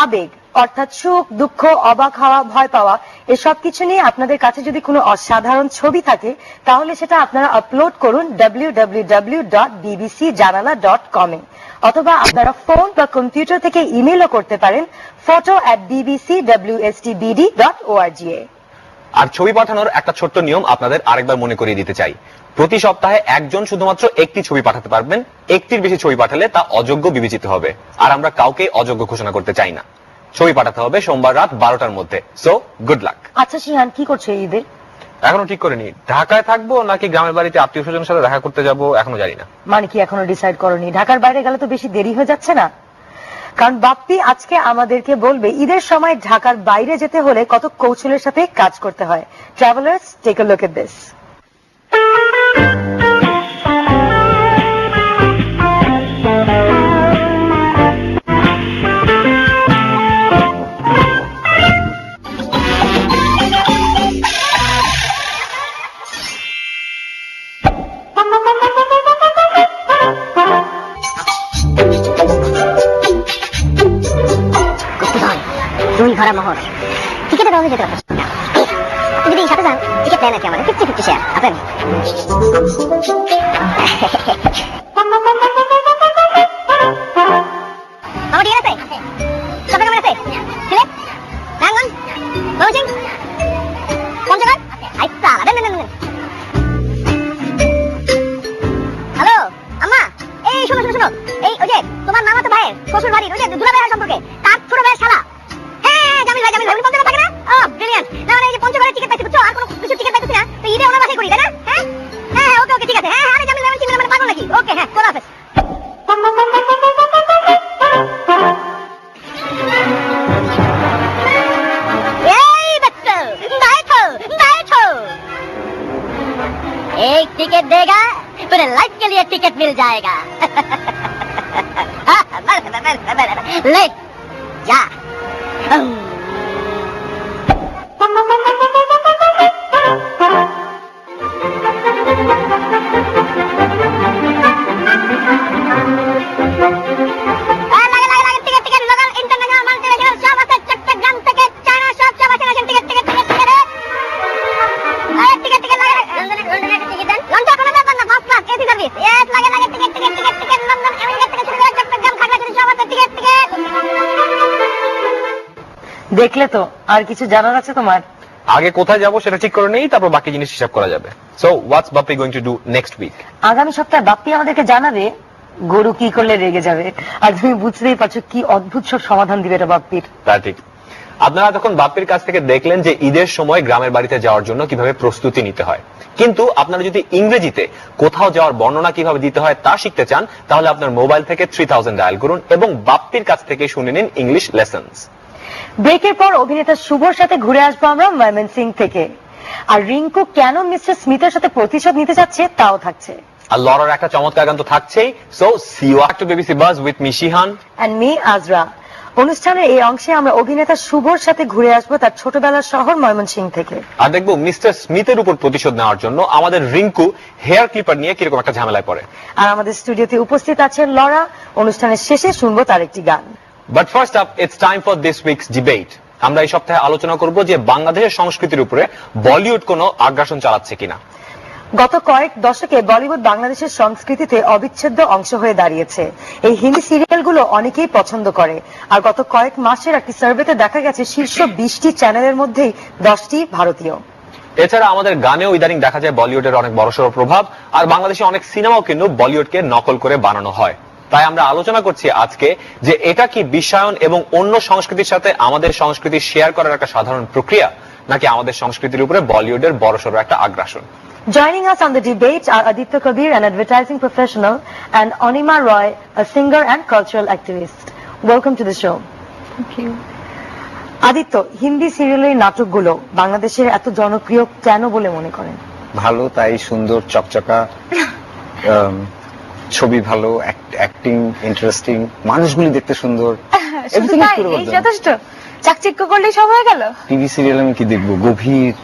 আবেগ, অর্থাৎ সুখ, দুঃখ, অবাক হওয়া, ভয় পাওয়া, এসব কিছু নিয়ে আপনাদের কাছে যদি কোনো অসাধারণ ছবি থাকে তাহলে সেটা আপনারা আপলোড করুন www.bbcjanala.com এ, অথবা আপনারা ফোন বা কম্পিউটার থেকে ইমেলও করতে পারেন photo@bbcwstbd.org এ। আর ছবি পাঠানোর একটা ছোট্ট নিয়ম আপনাদের আরেকবার মনে করিয়ে দিতে চাই। প্রতি সপ্তাহে একজন শুধুমাত্র একটি ছবি পাঠাতে পারবেন। একটির বেশি ছবি পাঠালে তা অযোগ্য বিবেচিত হবে। আর আমরা কাউকে অযোগ্য ঘোষণা করতে চাই না। ছবি পাঠাতে হবে সোমবার রাত 12টার মধ্যে। So good luck. আচ্ছা শিহান, কি করছো এই ঈদে? এখনো ঠিক করিনি, ঢাকায় থাকবো নাকি গ্রামের বাড়িতে আত্মীয় স্বজনের সাথে দেখা করতে যাব এখনো জানি না। মানে কি এখনো ডিসাইড করনি? ঢাকার বাইরে গেলে তো বেশি দেরি হয়ে যাচ্ছে না? কারণ বাপ্পি আজকে আমাদেরকে বলবে ঈদের সময় ঢাকার বাইরে যেতে হলে কত কৌশলের সাথে কাজ করতে হয়। Travellers, take a look at this. দুই ভরা মোহর টিকেটের রঙে যেতে পারতো যদি সাথে যান টিকেট দেয় নাকি আমাদের 50-50 শেয়ার আপনার আমার ঠিক আছে সব কেমন আছে সিলেট রাঙ্গন ময়মনসিং পঞ্চগড় আচ্ছা দেন হ্যালো আম্মা, এই শোনো এই ওই যে তোমার মামাতো ভাইয়ের শ্বশুর বাড়ির ওই যে দুলা ভাইয়ের সম্পর্কে তার ছোট ভাইয়ের শালা। জামিল ভাই পঞ্চগড় থাকে না? ও ব্রিলিয়ান্ট। না মানে এই যে পঞ্চগড়ের টিকেট পাইছি বুঝছো, আর কোনো কিছু টিকেট পাইছি না, তো ঈদে ওনার বাসায় করি তাই না? হ্যাঁ ওকে ঠিক আছে। হ্যাঁ আরে জামিল ভাই চিন্তা মানে পাগল নাকি? ওকে হ্যাঁ খোদা হাফেজ। এই बच्चों बैठो एक टिकट देगा पूरे लाइफ के लिए टिकट मिल जाएगा। ले जा। দেখলে তো, আর কিছু জানার আছে তোমার? আগে কোথায় যাব সেটা ঠিক করে নেই, তারপর বাকি জিনিস হিসাব করা যাবে। So what's Bappi going to do next week? আগামী সপ্তাহে বাপ্পি আমাদেরকে জানাবে গরু কি করলে রেগে যাবে, আর তুমি বুঝতেই পারছো কি অদ্ভুত সব সমাধান দিবে এটা বাপ্পির। তা ঠিক। আপনারা তখন বাপ্পির কাছ থেকে দেখলেন যে ঈদের সময় গ্রামের বাড়িতে যাওয়ার জন্য কিভাবে প্রস্তুতি নিতে হয়, কিন্তু আপনারা যদি ইংরেজিতে কোথাও যাওয়ার বর্ণনা কিভাবে দিতে হয় তা শিখতে চান, তাহলে আপনার মোবাইল থেকে 3000 ডায়াল করুন এবং বাপ্পির কাছ থেকে শুনে নিন ইংলিশ লেসন্স। ব্রেকের পর অভিনেতা শুভর সাথে ঘুরে আসবো আমরা ময়মনসিংহ থেকে, আর রিঙ্কু কেন মিস্টার স্মিথের সাথে প্রতিশোধ নিতে যাচ্ছে তাও থাকছে। আর লরার একটা চমৎকার গান তো থাকছেই। So see you to BBC Buzz with me Shihan and me Azra. অনুষ্ঠানের এই অংশে আমরা অভিনেতা শুভর সাথে ঘুরে আসবো তার ছোটবেলার শহর ময়মনসিংহ থেকে, আর দেখবো মিস্টার স্মিথের উপর প্রতিশোধ নেওয়ার জন্য আমাদের রিঙ্কু হেয়ার ক্লিপার নিয়ে কিরকম একটা ঝামেলায় পড়ে। আর আমাদের স্টুডিওতে উপস্থিত আছেন লরা। অনুষ্ঠানের শেষে শুনবো তার একটি গান। But first up, it's time for this weeks debate. আমরা এই সপ্তাহে আলোচনা করব যে বাংলাদেশের সংস্কৃতির উপরে বলিউড কোনো আগ্রাসন চালাচ্ছে কিনা। গত কয়েক দশকে বলিউড বাংলাদেশের সংস্কৃতিতে অবিচ্ছেদ্য অংশ হয়ে দাঁড়িয়েছে। এই হিন্দি সিরিয়ালগুলো অনেকেই পছন্দ করে, আর গত কয়েক মাসের একটি সার্ভেতে দেখা গেছে শীর্ষ 20টি চ্যানেলের মধ্যেই 10টি ভারতীয়। এছাড়া আমাদের গানেও ইদানিং দেখা যায় বলিউডের অনেক বড়সড় প্রভাব, আর বাংলাদেশে অনেক সিনেমাও কিন্তু বলিউডকে নকল করে বানানো হয়। তাই আমরা আলোচনা করছি আজকে যে এটা কি বিশ্বায়ন এবং অন্য সংস্কৃতির সাথে আমাদের সংস্কৃতি শেয়ার করার একটা সাধারণ প্রক্রিয়া, নাকি আমাদের সংস্কৃতির উপরে বলিউডের বড়সড় একটা আগ্রাসন। Joining us on the debate are Aditya Kabir, an advertising professional, and Anima Roy, a singer and cultural activist. Welcome to the show. Thank you. Aditya, Hindi সিরিয়ালের নাটকগুলো বাংলাদেশের এত জনপ্রিয় কেন বলে মনে করেন? ভালো, তাই সুন্দর, চকচকা, ছবি ভালো, অ্যাক্টিং ইন্টারেস্টিং, মানুষগুলি দেখতে সুন্দর, শুধু তাই, এই যথেষ্ট? চাকচিক্য করলেই সব হয়ে গেল? টিভি সিরিয়াল আমি কি দেখবো? গভীর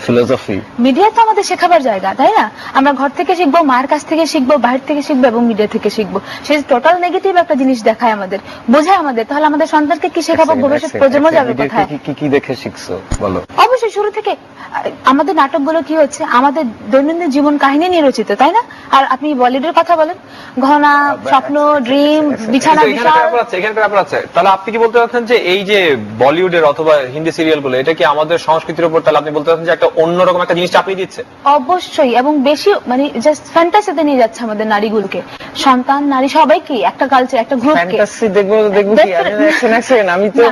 ফিলোসফি। মিডিয়া তো আমাদের শেখাবার জায়গা, তাই না? আমরা ঘর থেকে শিখবো, মায়ের কাছ থেকে শিখবো, বাইরে থেকে শিখবো এবং মিডিয়া থেকে শিখবো। সে টোটাল নেগেটিভ একটা জিনিস দেখায় আমাদের, বোঝায় আমাদের, তাহলে আমাদের সন্তানকে কি শেখাবো, ভবিষ্যৎ প্রজন্ম যাবে কোথায়? কি দেখে শিখছো বলো? অবশ্যই শুরু থেকে আমাদের নাটকগুলো কি হচ্ছে, আমাদের দৈনন্দিন জীবন কাহিনী নিয়ে রচিত, তাই না? আর আপনি বলিউডের কথা বলেন, ঘনা, স্বপ্ন, ড্রিম, বিছানা, বিশাল। তাহলে আপনি কি বলতে চাচ্ছেন যে এই যে বলিউডের অথবা হিন্দি সিরিয়ালগুলো, এটা কি আমাদের সংস্কৃতির উপর তাহলে আপনি বলতে চাচ্ছেন যে একটা অন্যরকম একটা জিনিস চাপিয়ে দিচ্ছে? অবশ্যই, এবং বেশি মানে জাস্ট ফ্যান্টাসিতে নিয়ে যাচ্ছে আমাদের নারীগুলোকে, সন্তান নারী সবাইকে, একটা কালচার, একটা গ্রুপকে। ফ্যান্টাসি দেখবো কি? আমি তো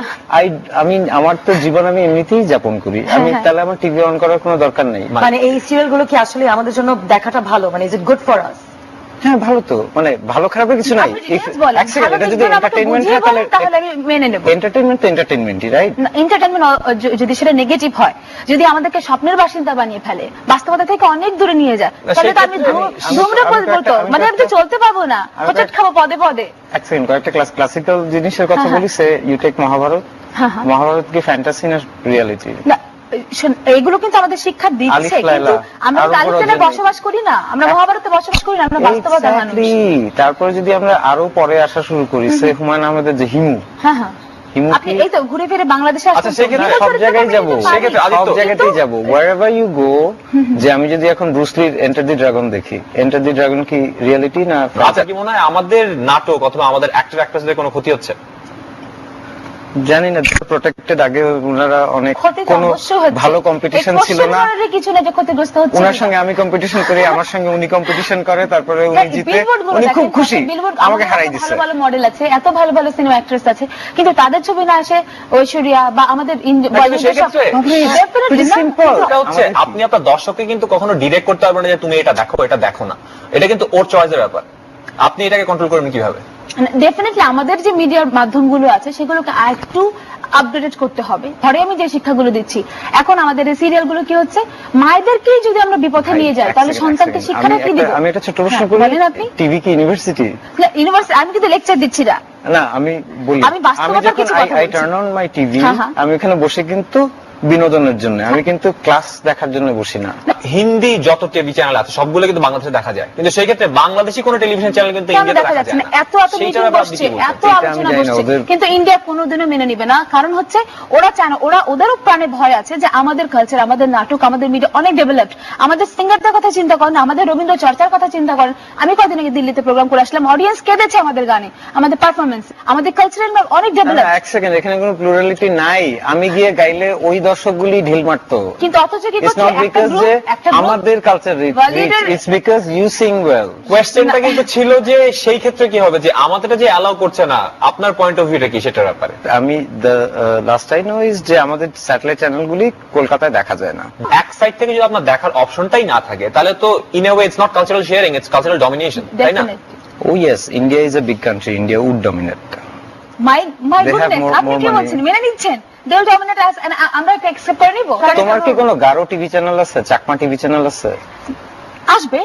আমি আমার তো জীবন আমি এমনিতেই যাপন করি, আমি তাহলে আমার টিভি অন করার কোনো দরকার নেই। মানে এই সিরিয়ালগুলো কি আসলে আমাদের জন্য দেখাটা ভালো? মানে is it good for us? হ্যাঁ, ভালো তো, মানে ভালো খারাপের কিছু নাই। এটা যদি এন্টারটেইনমেন্ট হয় তাহলে আমি মেনে নেব। এন্টারটেইনমেন্ট তো এন্টারটেইনমেন্টই, রাইট? এন্টারটেইনমেন্ট যদি সেটা নেগেটিভ হয়, যদি আমাদেরকে স্বপ্নের বাসিন্দা বানিয়ে ফেলে, বাস্তবতা থেকে অনেক দূরে নিয়ে যায়, তাহলে তো আমি ধূম্রপান করতে, মানে আমি তো চলতে পারবো না, হোঁচট খাবো পদে পদে। এক সেকেন্ড, কয়েকটা ক্লাসিক্যাল জিনিসের কথা বলি। সে ইউ টেক মহাভারত। মহাভারত কি ফ্যান্টাসি না রিয়ালিটি? এইগুলো কিন্তু আমাদের শিক্ষা দিচ্ছে, কিন্তু আমরা কালিতে বসবাস করি না, আমরা মহাভারতে বসবাস করি না, আমরা বাস্তবতার মানুষ। তারপরে যদি আমরা আরো পরে আসা শুরু করি, সে হুমায়ুন আহমেদের যে হিমু, আপনি এই তো ঘুরে ফিরে বাংলাদেশে আসছেন, সব জায়গায় যাবো, সব জায়গাতেই যাবো, wherever you go। যে আমি যদি এখন ব্রুস লির এন্টার দি ড্রাগন দেখি, এন্টার দি ড্রাগন কি রিয়ালিটি না? আচ্ছা, কি মনে হয় আমাদের নাটক অথবা আমাদের অ্যাক্টর অ্যাক্ট্রেসদের কোনো ক্ষতি হচ্ছে? জানি না, প্রোটেক্টেড আগে ওনারা অনেক কোনো ভালো কম্পিটিশন ছিল না, কিছু না যে ক্ষতিগ্রস্ত হচ্ছে। ওনার সঙ্গে আমি কম্পিটিশন করি, আমার সঙ্গে উনি কম্পিটিশন করে, তারপরে উনি জিতে, উনি খুব খুশি, আমাকে হারাই দিচ্ছে। ভালো ভালো মডেল আছে, এত ভালো ভালো সিনেমা অ্যাক্ট্রেস আছে, কিন্তু তাদের ছবি না আসে ঐশ্বরিয়া বা আমাদের আপনি আপনার দর্শককে কিন্তু কখনো ডিরেক্ট করতে পারবেন না যে তুমি এটা দেখো, এটা দেখো না। এটা কিন্তু ওর চয়েসের ব্যাপার। আপনি এটাকে কন্ট্রোল করবেন কিভাবে? ডেফিনেটলি আমাদের যে মিডিয়ার মাধ্যমগুলো আছে সেগুলোকে আরেকটু আপডেটেড করতে হবে। ধরে আমি যে শিক্ষাগুলো দিচ্ছি, এখন আমাদের এই সিরিয়ালগুলো কি হচ্ছে, মায়েদেরকেই যদি আমরা বিপথে নিয়ে যাই, তাহলে সন্তানকে শিক্ষাটা কি দিব? আমি একটা ছোট প্রশ্ন করি, আপনি টিভি কি ইউনিভার্সিটি? ইউনিভার্সিটি আমি কিন্তু লেকচার দিচ্ছি না, না আমি বলি, আমি যখন I turn on my TV, আমি এখানে বসে কিন্তু বিনোদনের জন্য, আমি কিন্তু ক্লাস দেখার জন্য বসি না। হিন্দি যত টিভি চ্যানেল আছে সবগুলো কিন্তু বাংলাদেশে দেখা যায়, কিন্তু সেই ক্ষেত্রে বাংলাদেশি কোনো টেলিভিশন চ্যানেল কিন্তু ইন্ডিয়াতে দেখা যাচ্ছে না। এত মিটিং বসছে, এত আলোচনা বসছে, কিন্তু ইন্ডিয়া কোনোদিনও মেনে নিবে না। কারণ হচ্ছে ওরা চায় না, ওদেরও প্রাণে ভয় আছে যে আমাদের কালচার, আমাদের নাটক, আমাদের মিডিয়া অনেক ডেভেলপড, আমাদের সিঙ্গারদের কথা চিন্তা করেন, আমাদের রবীন্দ্র চর্চার কথা চিন্তা করেন। আমি কদিন আগে দিল্লিতে প্রোগ্রাম করে আসলাম, অডিয়েন্স কেঁদেছে আমাদের গানে, আমাদের পারফরমেন্স, আমাদের কালচারাল অনেক ডেভেলপ। এক সেকেন্ড, এখানে কোনো প্লুরালিটি নাই। আমি গিয়ে গাইলে ওই দর্শকগুলি ঢিল মারতো। কিন্তু অথচ কি It's করছে not একটা because গ্রুপ যে একটা গ্রুপ আমাদের culture Validated- it's because you sing well. কোয়েশ্চেনটা কিন্তু ছিল যে সেই ক্ষেত্রে কি হবে যে আমাদেরটা যে অ্যালাউ করছে না, আপনার পয়েন্ট অফ ভিউটা কি সেটার ব্যাপারে? আমি the last I know is যে আমাদের স্যাটেলাইট চ্যানেলগুলি কলকাতায় দেখা যায় না। এক সাইড থেকে যদি আপনার দেখার অপশনটাই না থাকে তাহলে তো in a way it's not cultural sharing, it's cultural domination, তাই না? Oh yes, India is a big country. India would dominate. My They have goodness, আপনি more কি money. বলছেন? মেনে নিচ্ছেন they will dominate us and আমরা এটা accept করে নিব? তোমার কি কোনো গারো টিভি চ্যানেল আছে, চাকমা টিভি চ্যানেল আছে? আসবে,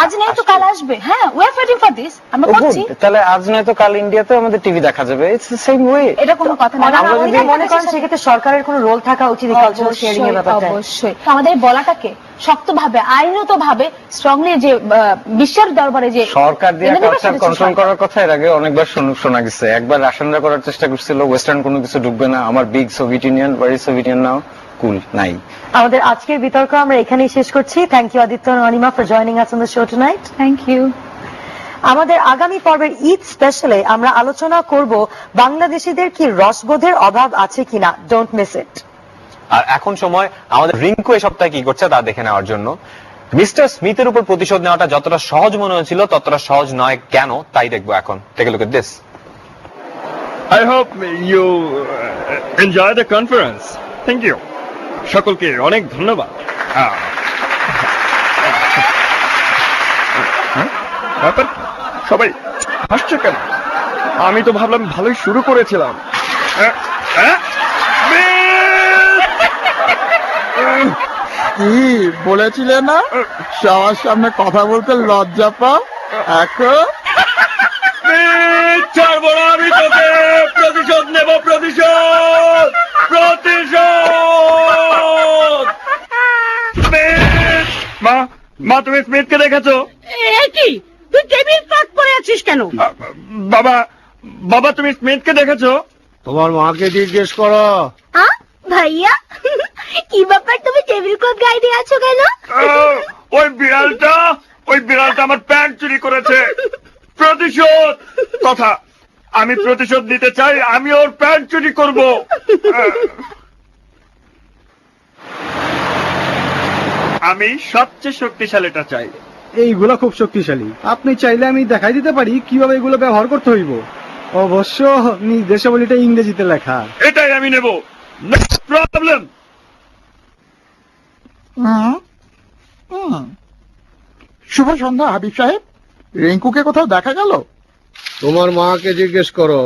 আজ নেই তো কাল আসবে। হ্যাঁ, we are waiting for this, আমরা Oh, করছি। good. তাহলে আজ নয় তো কাল ইন্ডিয়াতে আমাদের টিভি দেখা যাবে। It's the same way. এটা কোনো কথা না। আমরা যদি মনে করেন সেক্ষেত্রে সরকারের কোনো রোল থাকা উচিত কালচারাল শেয়ারিং এর ব্যাপারটা। অবশ্যই তো আমাদের বলাটাকে শক্তভাবে আইনত-ভাবে স্ট্রংলি যে বিশ্বের দরবারে যে সরকার দিয়ে কালচার কন্ট্রোল করার কথা এর আগে অনেকবার শোনা গেছে। একবার রাশিয়ানরা করার চেষ্টা করছিল, ওয়েস্টার্ন কোনো কিছু ঢুকবে না, আমার big Soviet Union, very Soviet Union now, কুল নাই। আমাদের আজকের বিতর্ক আমরা এখানেই শেষ করছি। Thank you Aditya and Anima for joining us on the show tonight. Thank you. আমাদের আগামী পর্বের ঈদ স্পেশালে আমরা আলোচনা করব বাংলাদেশিদের কি রসবোধের অভাব আছে কিনা। Don't miss it. আর এখন সময় আমাদের রিঙ্কু এই সপ্তাহে কি করছে তা দেখে নেওয়ার জন্য। মিস্টার স্মিথের উপর প্রতিশোধ নেওয়াটা যতটা সহজ মনে হয়েছিল ততটা সহজ নয় কেন, তাই দেখবো এখন। Take a look at this. I hope you enjoy the conference. Thank you. সকলকে অনেক ধন্যবাদ। ব্যাপার সবাই হাসছে কেন? আমি তো ভাবলাম ভালোই শুরু করেছিলাম। কি বলেছিলে না সবার সামনে কথা বলতে লজ্জা পাও? এখন ছাড়বো না আমি তোকে। প্রতিশোধ নেব, প্রতিশোধ, প্রতিশোধ। মা তুমি স্মিথকে দেখেছো? কি তুই টেবিল পাক করে আছিস কেন? বাবা তুমি স্মিথকে দেখেছো? তোমার মাকে জিজ্ঞেস করো। ভাইয়া কি ব্যাপার, তুমি টেবিল ক্লথ গায়ে দিয়ে আছো কেন? ওই বিড়ালটা আমার প্যান্ট চুরি করেছে। প্রতিশোধ কথা, আমি প্রতিশোধ নিতে চাই, আমি ওর প্যান্ট চুরি করব। আমি সবচেয়ে শক্তিশালীটা চাই। এইগুলো খুব শক্তিশালী, আপনি চাইলে আমি দেখাই দিতে পারি কিভাবে এগুলো ব্যবহার করতে হইব। অবশ্য নির্দেশাবলীটা ইংরেজিতে লেখা। এটাই আমি নেব, নো প্রবলেম। শুভ সন্ধ্যা হাবিব সাহেব। রিঙ্কুকে কোথাও দেখা গেল? তোমার মাকে জিজ্ঞেস করো।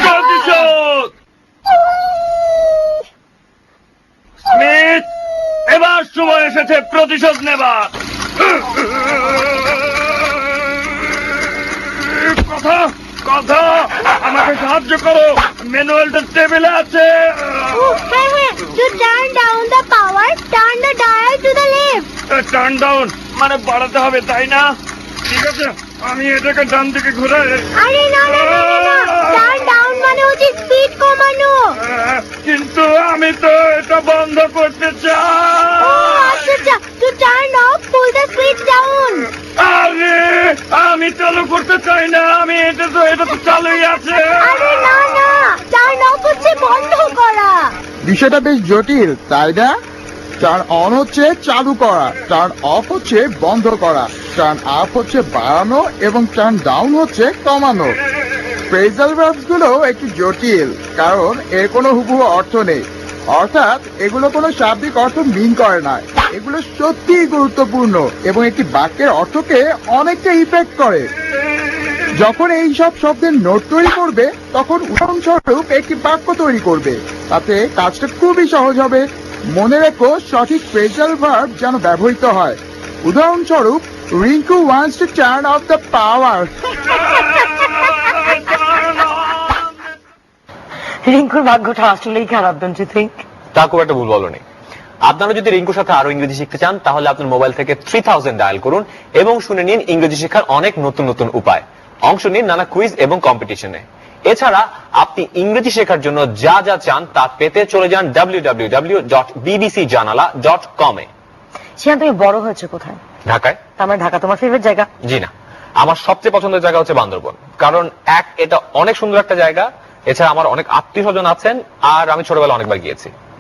প্রতিশোধ। স্মিথ, এবার সময় এসেছে প্রতিশোধ নেবার। কথা কথা আমাকে সাহায্য করো, ম্যানুয়ালটা টেবিলে আছে। To turn down the power, turn the dial to the left. Turn down মানে বাড়াতে হবে, তাই না? ঠিক আছে, আমি এটাকে ডান দিকে ঘুরে। আরে না না না না, টার্ন ডাউন মানে হচ্ছে স্পিড কমানো। কিন্তু আমি তো এটা বন্ধ করতে চাই। ও আচ্ছা, to turn off, pull the switch down. আরে আমি চালু করতে চাই না, আমি এটা তো চালুই আছে। আরে না না, টার্ন অফ হচ্ছে বন্ধ করা। বিষয়টা বেশ জটিল, তাই না? টার্ন অন হচ্ছে চালু করা, টার্ন অফ হচ্ছে বন্ধ করা, টার্ন আপ হচ্ছে বাড়ানো এবং টার্ন ডাউন হচ্ছে কমানো। ফ্রেজাল ভার্বস গুলো একটু জটিল, কারণ এর কোনো হুবহু অর্থ নেই। অর্থাৎ এগুলো কোনো শাব্দিক অর্থ মিন করে না। এগুলো সত্যিই গুরুত্বপূর্ণ এবং একটি বাক্যের অর্থকে অনেকটা ইফেক্ট করে। যখন এই সব শব্দের নোট তৈরি করবে তখন উদাহরণস্বরূপ একটি বাক্য তৈরি করবে, তাতে কাজটা খুবই সহজ হবে। মনে রেখো সঠিক ফ্রেজাল ভার্ব যেন ব্যবহৃত হয়। উদাহরণস্বরূপ, Rinku wants to turn off the power. রিঙ্কুর ভাগ্যটা আসলেই খারাপ, ডোন্ট ইউ থিংক? তা খুব একটা ভুল বলনি। আপনারা যদি রিঙ্কুর সাথে আরো ইংরেজি শিখতে চান তাহলে আপনার মোবাইল থেকে 3000 ডায়াল করুন এবং শুনে নিন ইংরেজি শেখার অনেক নতুন নতুন উপায়। অংশ নিন নানা কুইজ এবং কম্পিটিশনে। এছাড়া আপনি ইংরেজি শেখার জন্য যা যা চান তা পেতে চলে যান www.bbcjanala.com এ। শিয়ান, তুমি বড় হয়েছে কোথায়? ঢাকায়। আমার ঢাকা তোমার ফেভারিট জায়গা? জি না, আমার সবচেয়ে পছন্দের জায়গা হচ্ছে বান্দরবন। কারণ এটা অনেক সুন্দর একটা জায়গা, এছাড়া আমার অনেক আত্মীয় স্বজন আছেন আর আমি ছোটবেলা অনেকবার গিয়েছি।